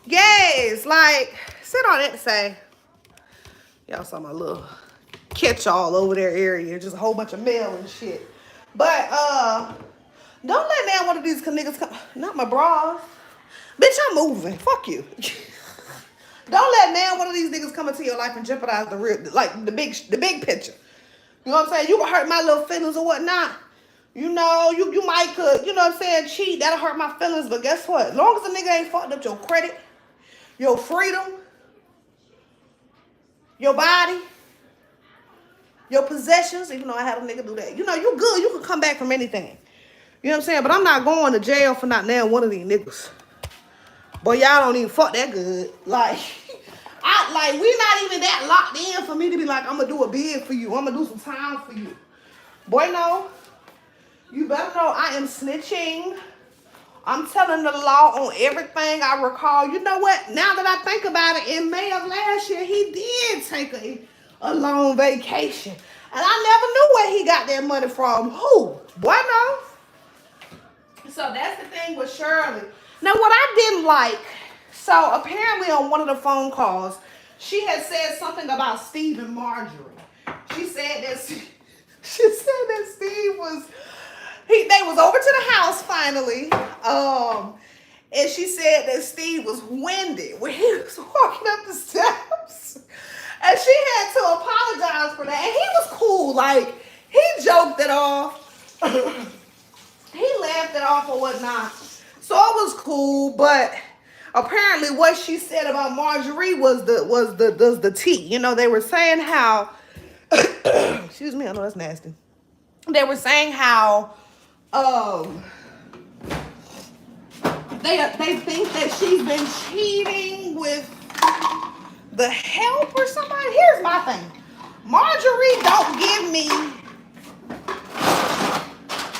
yes, like, sit on it and say, y'all saw my little catch-all over their area, just a whole bunch of mail and shit. But, don't let now one of these niggas come, not my bras. Bitch, I'm moving. Fuck you. Don't let now one of these niggas come into your life and jeopardize the real, like the big picture. You know what I'm saying? You can hurt my little feelings or whatnot. You know, you might could, you know what I'm saying, cheat. That'll hurt my feelings. But guess what? As long as the nigga ain't fucked up your credit, your freedom, your body, your possessions, even though I had a nigga do that. You know, you good. You can come back from anything. You know what I'm saying? But I'm not going to jail for not nailing one of these niggas. Boy, y'all don't even fuck that good. Like, we not even that locked in for me to be like, I'm going to do a bid for you. I'm going to do some time for you. Boy, no. You better know I am snitching. I'm telling the law on everything I recall. You know what? Now that I think about it, in May of last year, he did take a long vacation. And I never knew where he got that money from. Who? Boy, no. So that's the thing with Shirley. Now, what I didn't like, so apparently on one of the phone calls, she had said something about Steve and Marjorie. She said that Steve was, they was over to the house finally, and she said that Steve was winded when he was walking up the steps, and she had to apologize for that, and he was cool, like, he joked it off, he laughed it off or whatnot, so it was cool, but apparently what she said about Marjorie was the tea. You know, they were saying how, excuse me, I know that's nasty. They were saying how, they think that she's been cheating with the help or somebody. Here's my thing. Marjorie don't give me,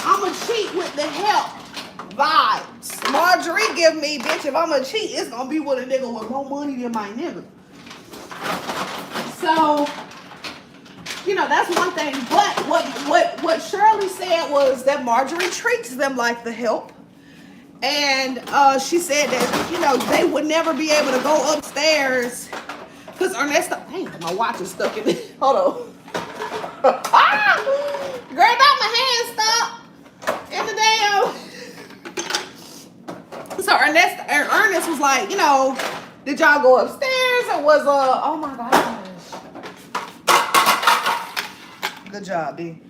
I'ma cheat with the help vibes. Marjorie give me, bitch, if I'ma cheat, it's gonna be with a nigga with more money than my nigga. So, you know, that's one thing. But what Shirley said was that Marjorie treats them like the help. And she said that, you know, they would never be able to go upstairs because Ernesto, damn, my watch is stuck in it. Hold on. Ah! Girl, not my hand stuck in the damn. So Ernest was like, you know, did y'all go upstairs or was oh my gosh. Good job, D.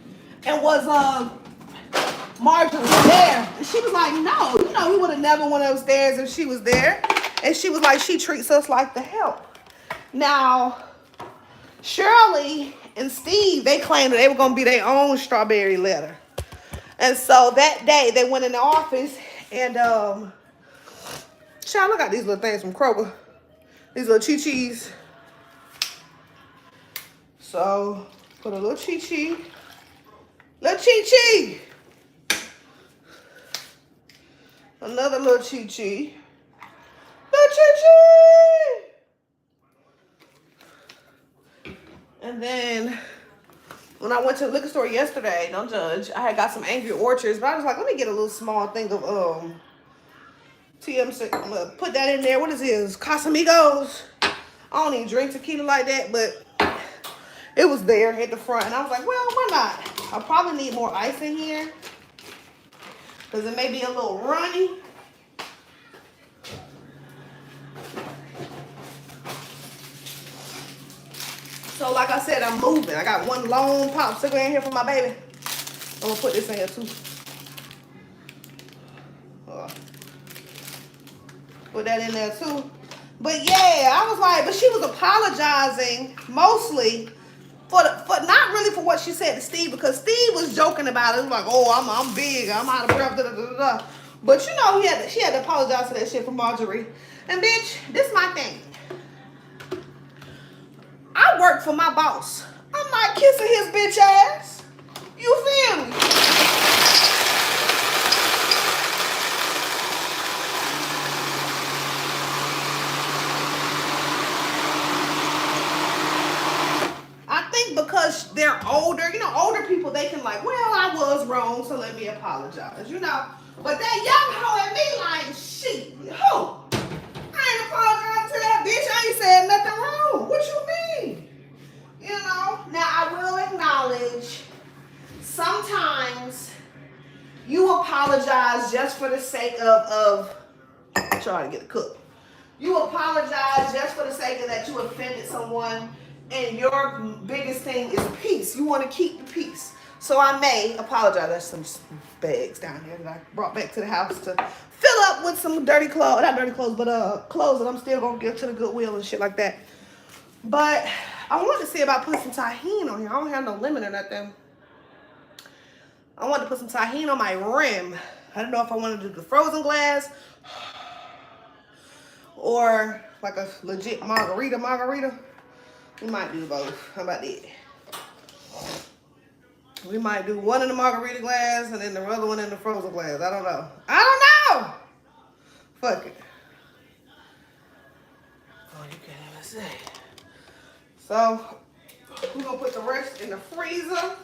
And was Marjorie there? And she was like, no, you know, we would have never went upstairs if she was there. And she was like, she treats us like the help. Now, Shirley and Steve, they claimed that they were going to be their own strawberry letter. And so that day, they went in the office and, child, look at these little things from Kroger. These little chi-chis. So, put a little chi-chi. Little chi-chi. Another little chi-chi. Little chi-chi. And then when I went to the liquor store yesterday, don't judge, I had got some Angry Orchards, but I was like, let me get a little small thing of TMC. I'm gonna put that in there. What is this? Casamigos. I don't even drink tequila like that, but it was there at the front. And I was like, well, why not? I probably need more ice in here because it may be a little runny. So like I said, I'm moving. I got one long popsicle in here for my baby. I'm gonna put this in here too. Put that in there too. But yeah, I was like, but she was apologizing mostly for not really for what she said to Steve, because Steve was joking about it. It was like, oh, I'm big, I'm out of breath, da, da, da, da. But you know, she had to apologize for that shit for Marjorie. And bitch, this is my thing. I work for my boss. I'm not kissing his bitch ass. You feel me? I think because they're older, you know, older people, they can like, well, I was wrong, so let me apologize, you know. But that young hoe at me like, shit, who? I ain't apologizing to that bitch. I ain't said nothing wrong. What you mean? You know, now I will acknowledge sometimes you apologize just for the sake of trying to get a cook. You apologize just for the sake of that you offended someone, and your biggest thing is peace. You want to keep the peace. So I may apologize. There's some bags down here that I brought back to the house to fill up with some dirty clothes. Not dirty clothes, but clothes that I'm still going to give to the Goodwill and shit like that. But I wanted to see about putting some tahini on here. I don't have no lemon or nothing. I wanted to put some tahini on my rim. I don't know if I wanted to do the frozen glass or like a legit margarita. We might do both. How about that? We might do one in the margarita glass and then the other one in the frozen glass. I don't know. Fuck it. Oh, you can't even see. So, we're going to put the rest in the freezer.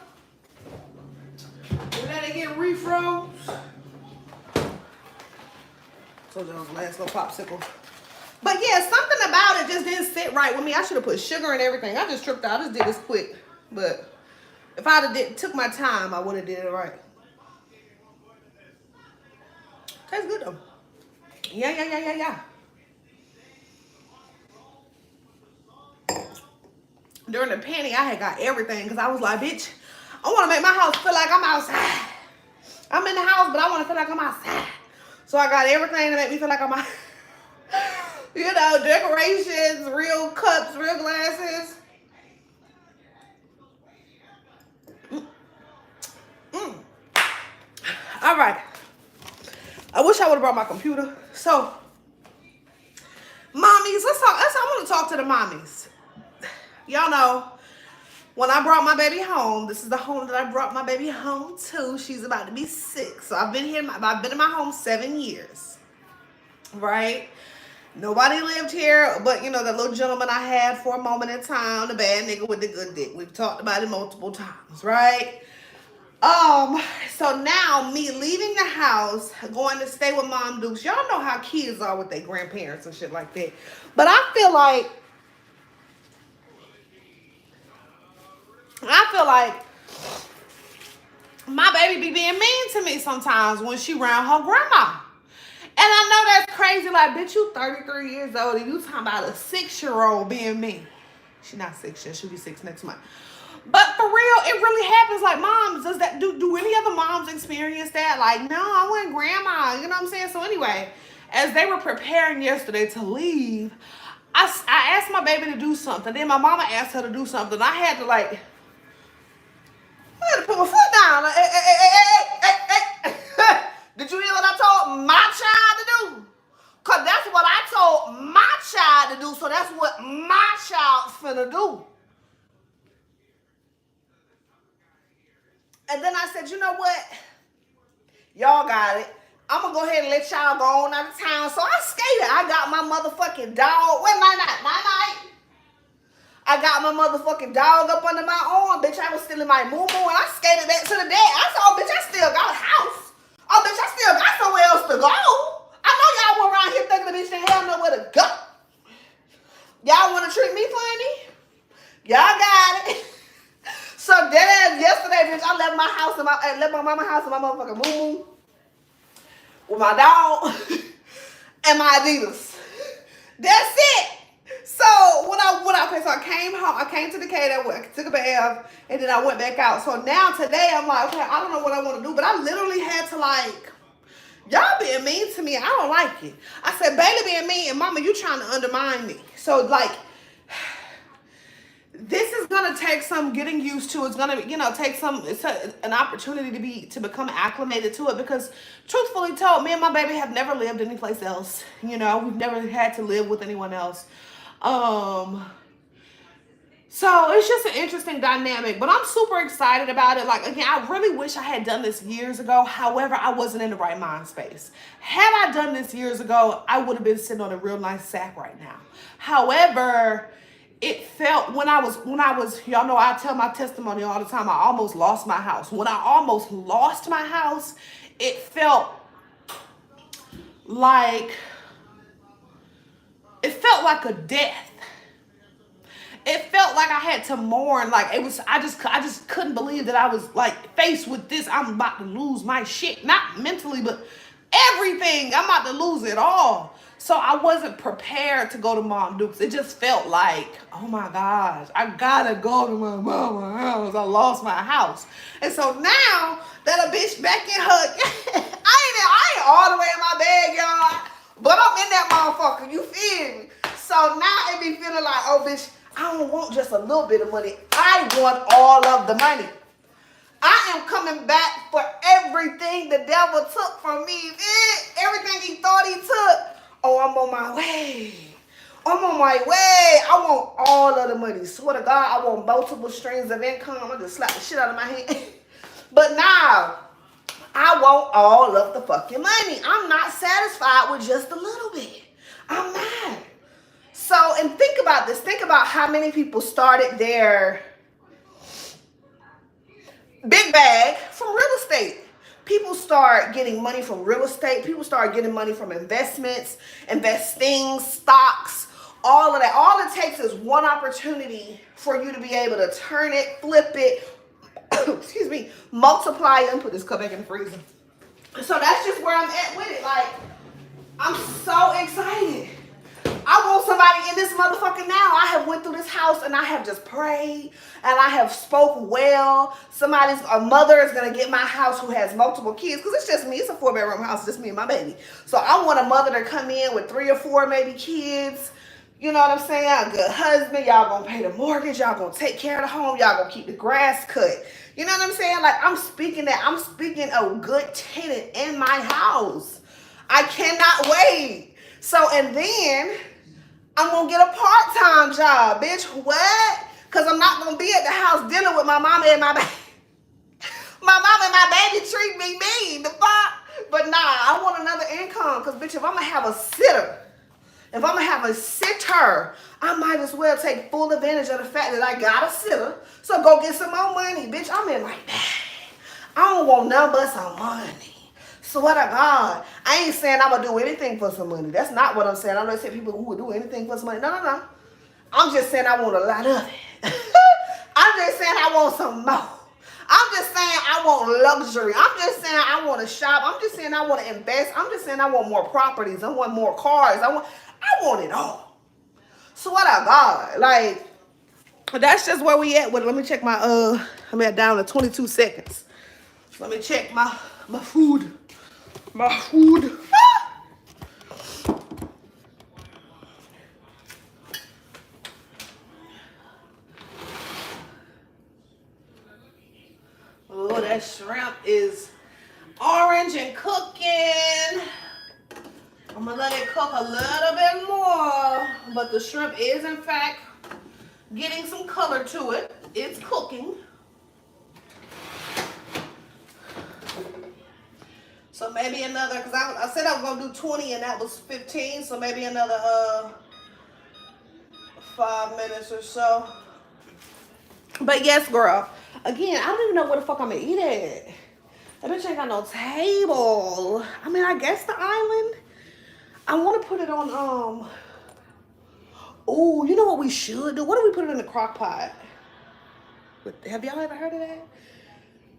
And let it get refroze. So, that was the last little popsicle. But yeah, something about it just didn't sit right with me. I should have put sugar and everything. I just tripped out. I just did this quick. But if I had took my time, I would have did it right. Tastes good though. Yeah. During the panty, I had got everything because I was like, bitch, I want to make my house feel like I'm outside. I'm in the house, but I want to feel like I'm outside. So I got everything to make me feel like I'm outside. You know, decorations, real cups, real glasses. All right. I wish I would have brought my computer. So, mommies, let's talk. I want to talk to the mommies. Y'all know, when I brought my baby home, this is the home that I brought my baby home to. She's about to be 6. So I've been in my home 7 years. Right? Nobody lived here, but you know, the little gentleman I had for a moment in time, the bad nigga with the good dick. We've talked about it multiple times, right? So now me leaving the house, going to stay with Mom Dukes. Y'all know how kids are with their grandparents and shit like that. But I feel like my baby be being mean to me sometimes when she around her grandma. And I know that's crazy. Like, bitch, you 33 years old and you talking about a 6-year-old being mean. She's not 6 yet. She'll be 6 next month. But for real, it really happens. Like, moms, does that do any other moms experience that? Like, no, I want grandma. You know what I'm saying? So anyway, as they were preparing yesterday to leave, I asked my baby to do something. Then my mama asked her to do something. I had to put my foot down. Like, hey. Did you hear what I told my child to do? Because that's what I told my child to do. So that's what my child's finna do. And then I said, you know what? Y'all got it. I'm going to go ahead and let y'all go on out of town. So I skated. I got my motherfucking dog. Wait, night. I got my motherfucking dog up under my arm. Bitch, I was still in my moo-moo. And I skated back to the day. I said, oh, bitch, I still got a house. Oh, bitch, I still got somewhere else to go. I know y'all went around here thinking the bitch didn't have nowhere to go. Y'all want to treat me funny? Y'all got it. So dead ass yesterday, bitch, I left my mama house and my motherfucking moo-moo with my dog and my Adidas. That's it. So so I came home. I came to the cater, I took a bath, and then I went back out. So now today I'm like, okay, I don't know what I want to do, but I literally had to y'all being mean to me. I don't like it. I said, Bayleigh being mean, and Mama, you trying to undermine me. So this is gonna take some getting used to. It's gonna, take some. It's an opportunity to become acclimated to it, because, truthfully told, me and my baby have never lived anyplace else. We've never had to live with anyone else. So it's just an interesting dynamic, but I'm super excited about it. Like, again, I really wish I had done this years ago. However, I wasn't in the right mind space. Had I done this years ago, I would have been sitting on a real nice sack right now. However, it felt when I was, y'all know I tell my testimony all the time, I almost lost my house. When I almost lost my house, it felt like a death. It felt like I had to mourn. Like, it was, I just couldn't believe that I was faced with this. I'm about to lose my shit. Not mentally, but everything. I'm about to lose it all. So I wasn't prepared to go to Mom Dukes. It just felt like, oh my gosh, I gotta go to my mama's house. I lost my house. And so now that a bitch back in her, I ain't all the way in my bag, y'all, but I'm in that motherfucker. You feel me? So now it be feeling like, oh bitch, I don't want just a little bit of money. I want all of the money. I am coming back for everything the devil took from me. Everything he thought he took. Oh, I'm on my way. I'm on my way. I want all of the money. Swear to God, I want multiple streams of income. I just slap the shit out of my hand. But now, I want all of the fucking money. I'm not satisfied with just a little bit. I'm not. So, and think about this. Think about how many people started their big bag from real estate. People start getting money from real estate. People start getting money from investments, investing, stocks, all of that. All it takes is one opportunity for you to be able to turn it, flip it, excuse me, multiply it, and put this cup back in the freezer. So that's just where I'm at with it. I'm so excited. I want somebody in this motherfucker now. I have went through this house and I have just prayed and I have spoke well. A mother is going to get my house who has multiple kids, because it's just me. It's a 4-bedroom house, just me and my baby. So I want a mother to come in with 3 or 4 maybe kids. You know what I'm saying? A good husband. Y'all going to pay the mortgage. Y'all going to take care of the home. Y'all going to keep the grass cut. You know what I'm saying? I'm speaking that. I'm speaking a good tenant in my house. I cannot wait. So, and then I'm going to get a part-time job, bitch. What? Because I'm not going to be at the house dealing with my mama and my baby. My mama and my baby treat me mean. The fuck? But nah, I want another income. Because, bitch, if I'm going to have a sitter, If I'm gonna have a sitter, I might as well take full advantage of the fact that I got a sitter. So go get some more money, bitch. I'm in like that. I don't want nothing but some money. Swear to God. I ain't saying I'm gonna do anything for some money. That's not what I'm saying. I'm not saying people who would do anything for some money. No. I'm just saying I want a lot of it. I'm just saying I want some more. I'm just saying I want luxury. I'm just saying I want to shop. I'm just saying I want to invest. I'm just saying I want more properties. I want more cars. I want it all. Swear to God. Like, that's just where we at with it. Let me check my I'm at down to 22 seconds. Let me check my food. My food. Oh, that shrimp is orange and cooking. I'm gonna let it cook a little bit more, but the shrimp is in fact getting some color to it. It's cooking. So maybe another, because I said I was going to do 20 and that was 15. So maybe another 5 minutes or so. But yes, girl. Again, I don't even know where the fuck I'm going to eat at. That bitch ain't got no table. I mean, I guess the island. I want to put it on, oh, you know what we should do? What if we put it in the crock pot? Have y'all ever heard of that?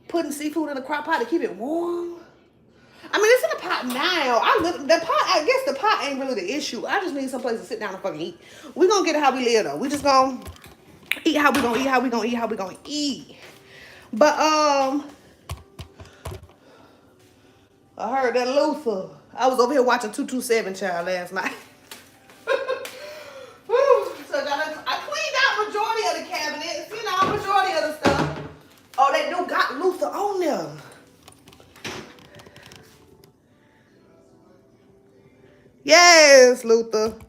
Putting seafood in the crock pot to keep it warm? I mean, it's in a pot now. I guess the pot ain't really the issue. I just need someplace to sit down and fucking eat. We gonna get it how we live though. We just gonna eat how we gonna eat, how we gonna eat, how we gonna eat. But I heard that Luther. I was over here watching 227 Child last night. So I cleaned out majority of the cabinets, you know, majority of the stuff. Oh, they do got Luther on there. Yes, Luther. Child,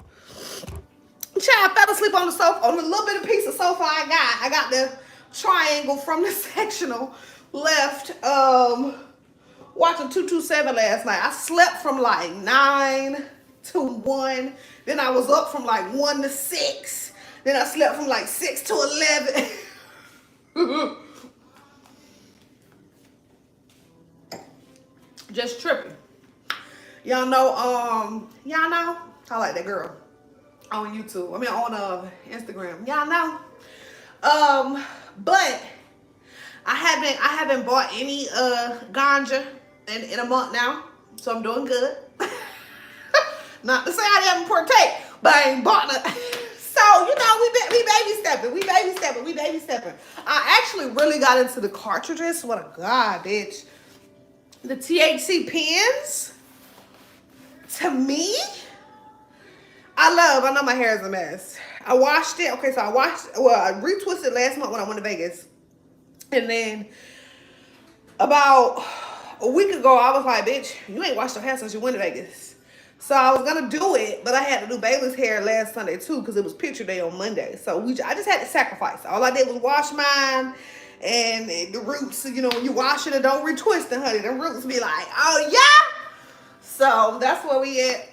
I fell asleep on the sofa, on the little bit of piece of sofa I got. I got the triangle from the sectional left, watching 227 last night. I slept from like 9 to 1. Then I was up from like 1 to 6. Then I slept from like 6 to 11. Just tripping. Y'all know, I like that girl on YouTube. I mean, on Instagram. Y'all know. But I haven't bought any ganja in a month now, so I'm doing good. Not to say I haven't partake, but I ain't bought it. So, you know, we baby stepping. I actually really got into the cartridges. What a god, bitch. The THC pens. To me, I know my hair is a mess. I washed it. Okay, so I retwisted last month when I went to Vegas. And then about a week ago, I was like, bitch, you ain't washed your hair since you went to Vegas. So I was going to do it, but I had to do Bayleigh's hair last Sunday too because it was picture day on Monday. So I just had to sacrifice. All I did was wash mine and the roots, you know, when you wash it, don't retwist it, honey. The roots be like, oh, yeah. So that's where we at.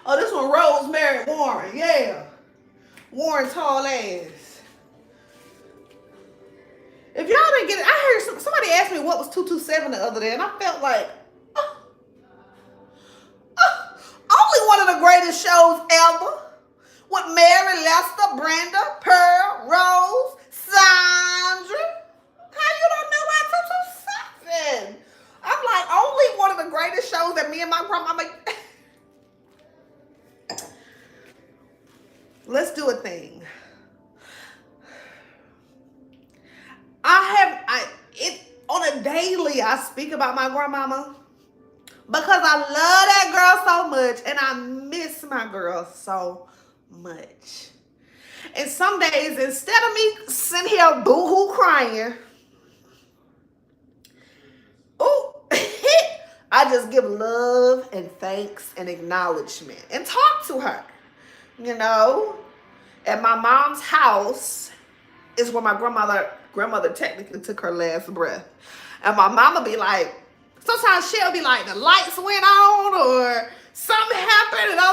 Oh, this one, Rosemary Warren. Yeah. Warren tall ass. If y'all didn't get it, I heard somebody asked me what was 227 the other day, and I felt like, only one of the greatest shows ever. With Mary, Lester, Brenda, Pearl, Rose, Sandra. How you don't know about 227? I'm like, only one of the greatest shows that me and my grandma make. Let's do a thing. On a daily, I speak about my grandmama because I love that girl so much and I miss my girl so much. And some days, instead of me sitting here boo-hoo crying, I just give love and thanks and acknowledgement and talk to her, you know. At my mom's house is where my grandmother technically took her last breath. And my mama be like, sometimes she'll be like, the lights went on, or something happened, and I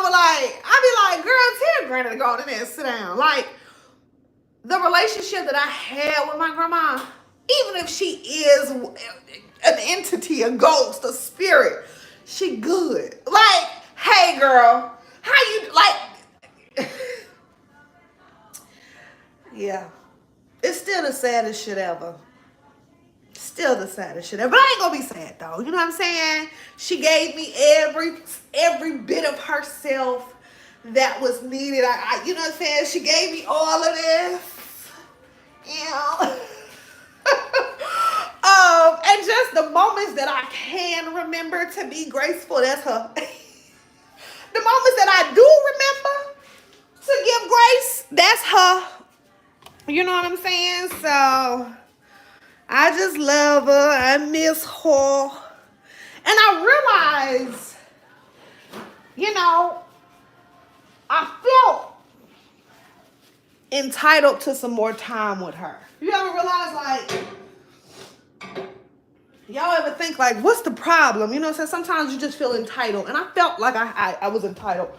be like, girl, tell Granny to go in there and sit down. Like, the relationship that I had with my grandma, even if she is an entity, a ghost, a spirit, she good. Like, hey girl, how you like? Yeah, it's still the saddest shit ever. Still the saddest shit ever. But I ain't gonna be sad though. You know what I'm saying? She gave me every bit of herself that was needed. You know what I'm saying? She gave me all of this. Yeah. And just the moments that I can remember to be graceful, that's her. The moments that I do remember to give grace, that's her. You know what I'm saying? So I just love her. I miss her. And I realize, you know, I felt entitled to some more time with her. You ever realize, like, y'all ever think, like, what's the problem? You know what I'm saying? Sometimes you just feel entitled. And I felt like I was entitled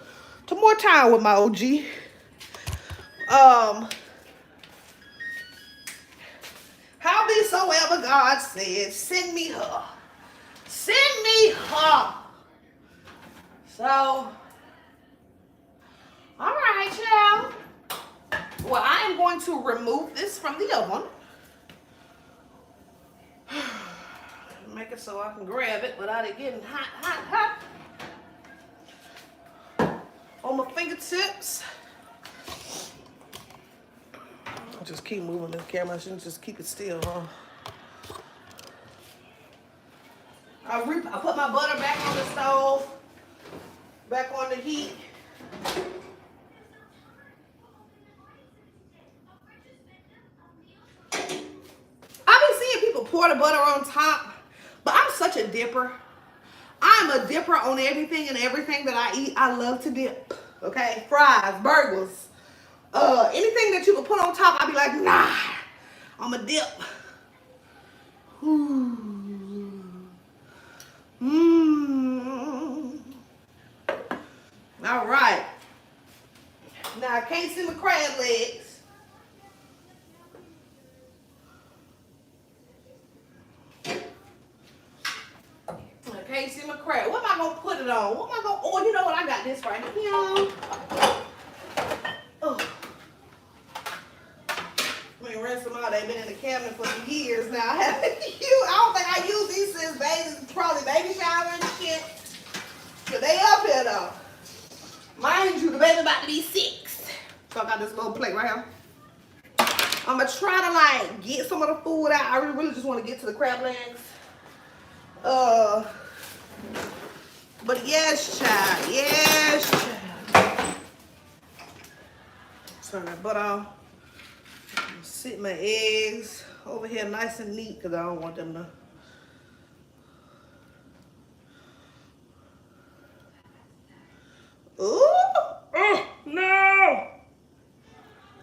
to more time with my OG. Howsoever God said, send me her. Send me her. So, all right, y'all. Well, I am going to remove this from the oven. Make it so I can grab it without it getting hot on my fingertips. I'll just keep moving this camera. I shouldn't just keep it still, huh? I put my butter back on the stove, back on the heat. I've been seeing people pour the butter on top, but I'm such a dipper. I'm a dipper on everything, and everything that I eat, I love to dip. Okay? Fries, burgers, anything that you can put on top, I'll be like, nah, I'm a dip. All right. Now I can't see my crab legs. I can't see my crab. What am I gonna put it on? What am I gonna? Oh, you know what? I got this right here. Oh. Let me rinse them out. They've been in the cabinet for some years now. I don't think I used these since probably baby shower and shit. But they up here though. Mind you, the baby about to be 6. So I got this little plate right here. I'm gonna try to like get some of the food out. I really just want to get to the crab legs. But yes, child. Yes, child. Turn that butter on. Sit my eggs over here nice and neat because I don't want them to. Ooh, no.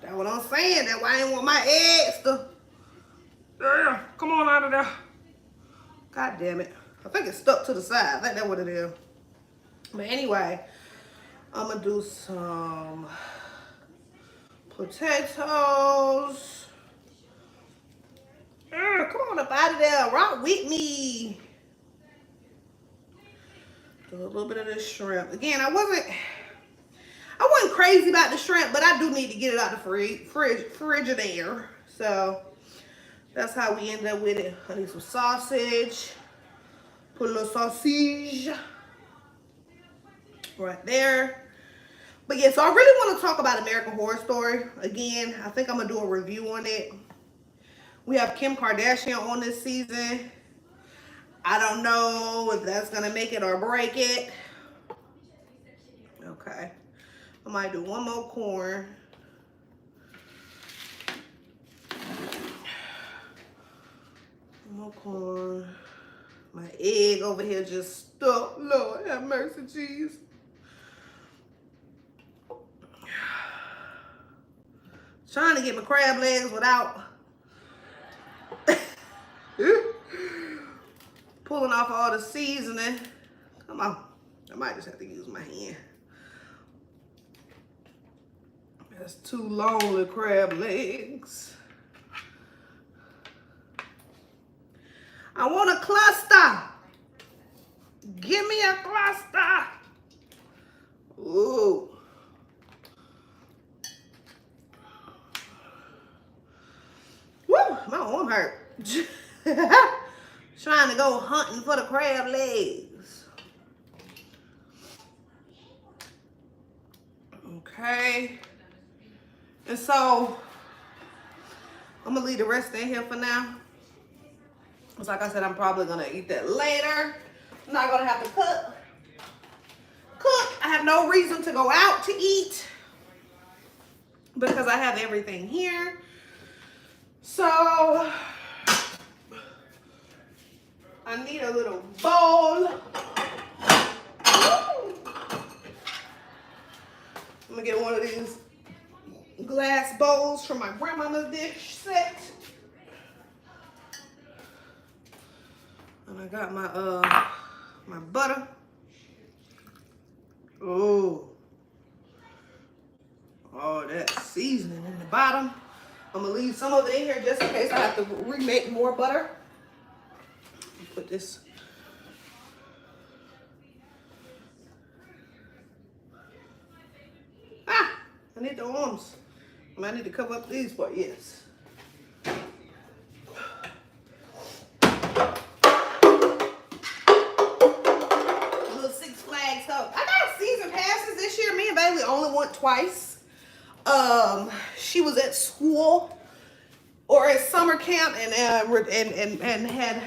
That's what I'm saying. That's why I didn't want my eggs to. Come on out of there. God damn it. I think it's stuck to the side. I think that's what it is. But anyway, I'm going to do some potatoes. Come on up out of there. Rock with me. Do a little bit of this shrimp. Again, I wasn't crazy about the shrimp, but I do need to get it out the Frigidaire. So that's how we end up with it. I need some sausage. Put a little sausage right there. But yeah, so I really want to talk about American Horror Story. Again, I think I'm going to do a review on it. We have Kim Kardashian on this season. I don't know if that's going to make it or break it. Okay. I might do one more corn. One more corn. My egg over here just stuck. Lord have mercy, Jesus. Trying to get my crab legs without pulling off all the seasoning. Come on. I might just have to use my hand. That's 2 lonely crab legs. I want a cluster. Give me a cluster. Ooh. Woo, my arm hurt. Trying to go hunting for the crab legs. Okay. And so, I'm going to leave the rest in here for now. Because like I said, I'm probably going to eat that later. I'm not going to have to cook. I have no reason to go out to eat. Because I have everything here. So, I need a little bowl. I'm going to get one of these glass bowls from my grandmama's dish set. And I got my my butter. Oh, that seasoning in the bottom. I'm gonna leave some of it in here just in case I have to remake more butter. Put this. I need the arms. I need to cover up these parts. Yes. Little Six Flags Cup. I got season passes this year. Me and Bayleigh only went twice. She was at school or at summer camp and had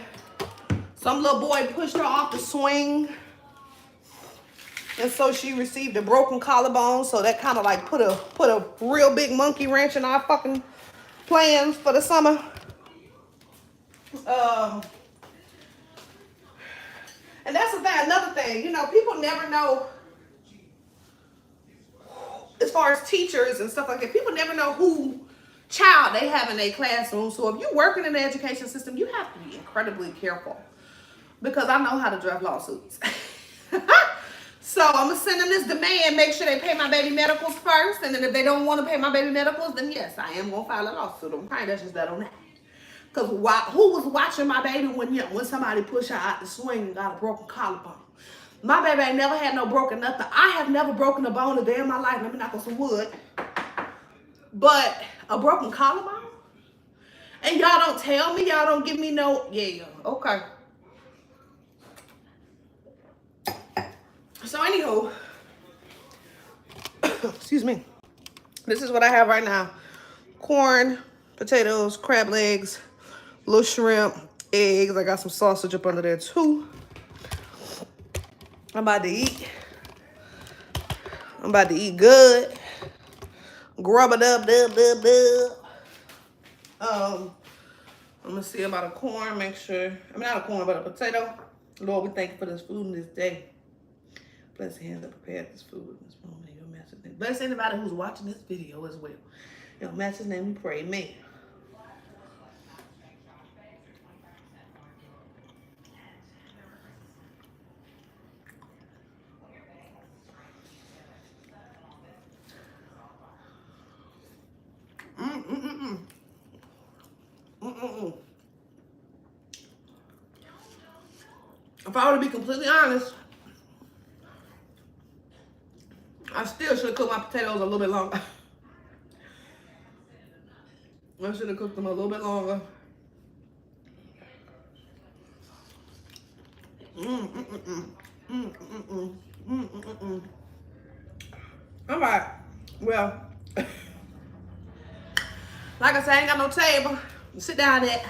some little boy pushed her off the swing. And so she received a broken collarbone, so that kind of like put a real big monkey wrench in our fucking plans for the summer. And that's the thing, another thing, you know, people never know, as far as teachers and stuff like that, people never know who child they have in their classroom. So if you're working in the education system, you have to be incredibly careful, because I know how to draft lawsuits. So I'm going to send them this demand, make sure they pay my baby medicals first. And then if they don't want to pay my baby medicals, then yes, I am going to file a lawsuit. Okay, that's just that on that. Because who was watching my baby when somebody pushed her out the swing and got a broken collarbone? My baby ain't never had no broken nothing. I have never broken a bone a day in my life. Let me knock on some wood. But a broken collarbone? And y'all don't tell me, y'all don't give me no, yeah, okay. So anywho, excuse me, this is what I have right now. Corn, potatoes, crab legs, little shrimp, eggs. I got some sausage up under there too. I'm about to eat. I'm about to eat good. Grub it up, I'm gonna see about a corn, make sure, not a corn, but a potato. Lord, we thank you for this food in this day. Bless the hands that prepared this food in this moment in your master's name. Bless anybody who's watching this video as well. In your master's name we pray, amen. If I were to be completely honest, I still should have cooked my potatoes a little bit longer. I should have cooked them a little bit longer. All right. Well, like I said, I ain't got no table. Sit down at.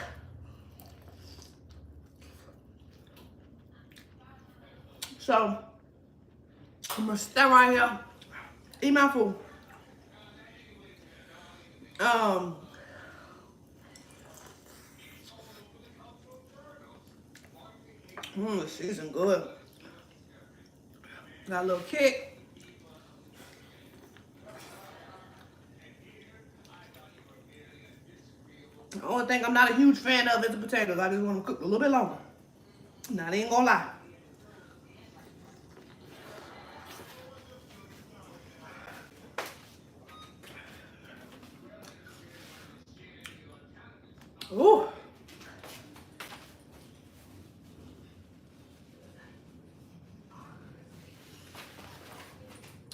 So, I'm gonna stand right here, eat my food. The season good. Got a little kick. The only thing I'm not a huge fan of is the potatoes. I just want to cook a little bit longer. Now, I ain't gonna lie. Ooh.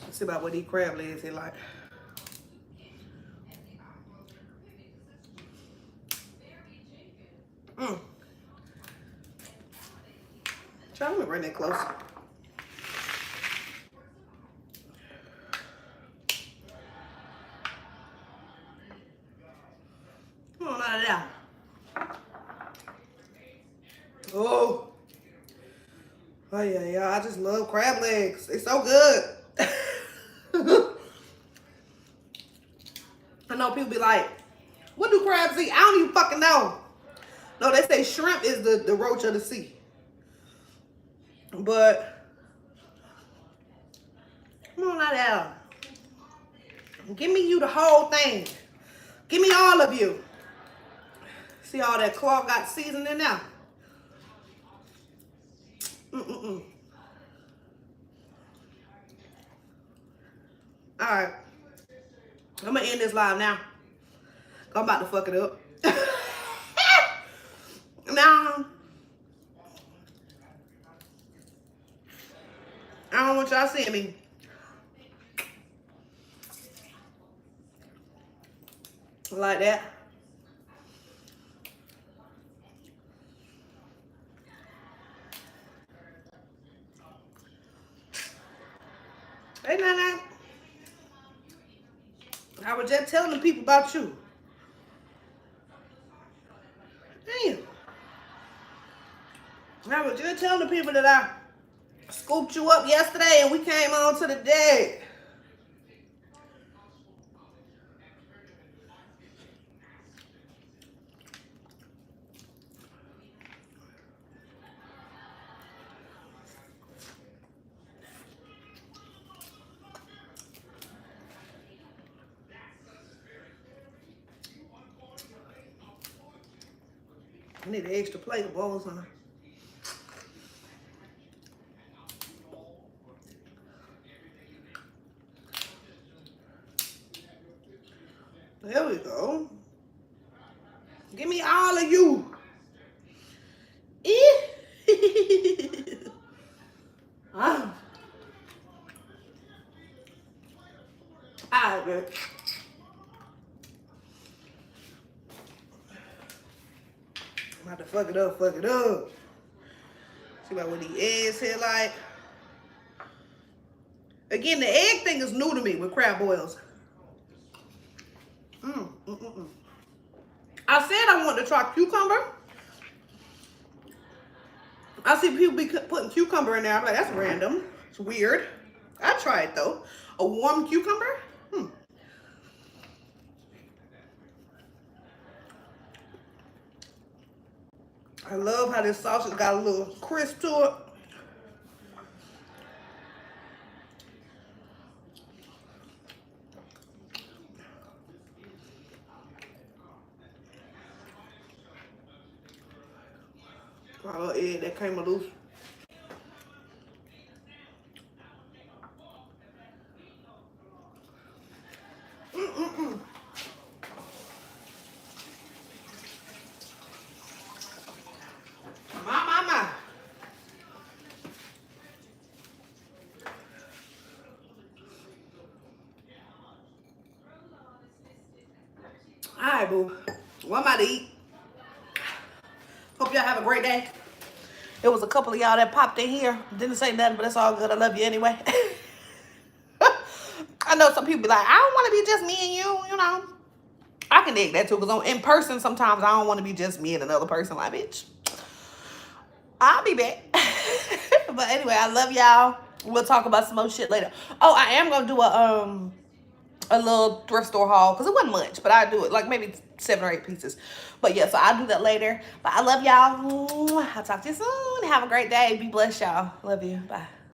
Let's see about what these crab legs is like. Try to bring that close. Come on out of there. Oh. Oh yeah, yeah. I just love crab legs. It's so good. I know people be like, what do crabs eat? I don't even fucking know. No, they say shrimp is the roach of the sea. But come on out there. Give me you the whole thing. Give me all of you. See all that claw got seasoned in there? Alright. I'm gonna end this live now. I'm about to fuck it up. Now, I don't want y'all seeing me. Like that. Hey, Nana. I was just telling the people about you. Damn. I was just telling the people that I scooped you up yesterday and we came on to the deck. I need an extra plate of bowls, huh? There we go. Give me all of you. Ah. All right, man. I'm about to fuck it up, fuck it up. See about what the eggs here like. Again, the egg thing is new to me with crab boils. I said I wanted to try cucumber. I see people be putting cucumber in there. I'm like, that's random. It's weird. I try it though. A warm cucumber? I love how this sausage got a little crisp to it. Oh, egg that came loose. My. All right, boo. What am I to eat? Hope y'all have a great day. There was a couple of y'all that popped in here. Didn't say nothing, but it's all good. I love you anyway. I know some people be like, I don't want to be just me and you know. I can dig that too, because in person, sometimes I don't want to be just me and another person. Like, bitch, I'll be back. But anyway, I love y'all. We'll talk about some more shit later. Oh, I am going to do a little thrift store haul, because it wasn't much, but I do it like maybe 7 or 8 pieces. But yeah, so I'll do that later. But I love y'all. I'll talk to you soon. Have a great day. Be blessed, y'all. Love you. Bye.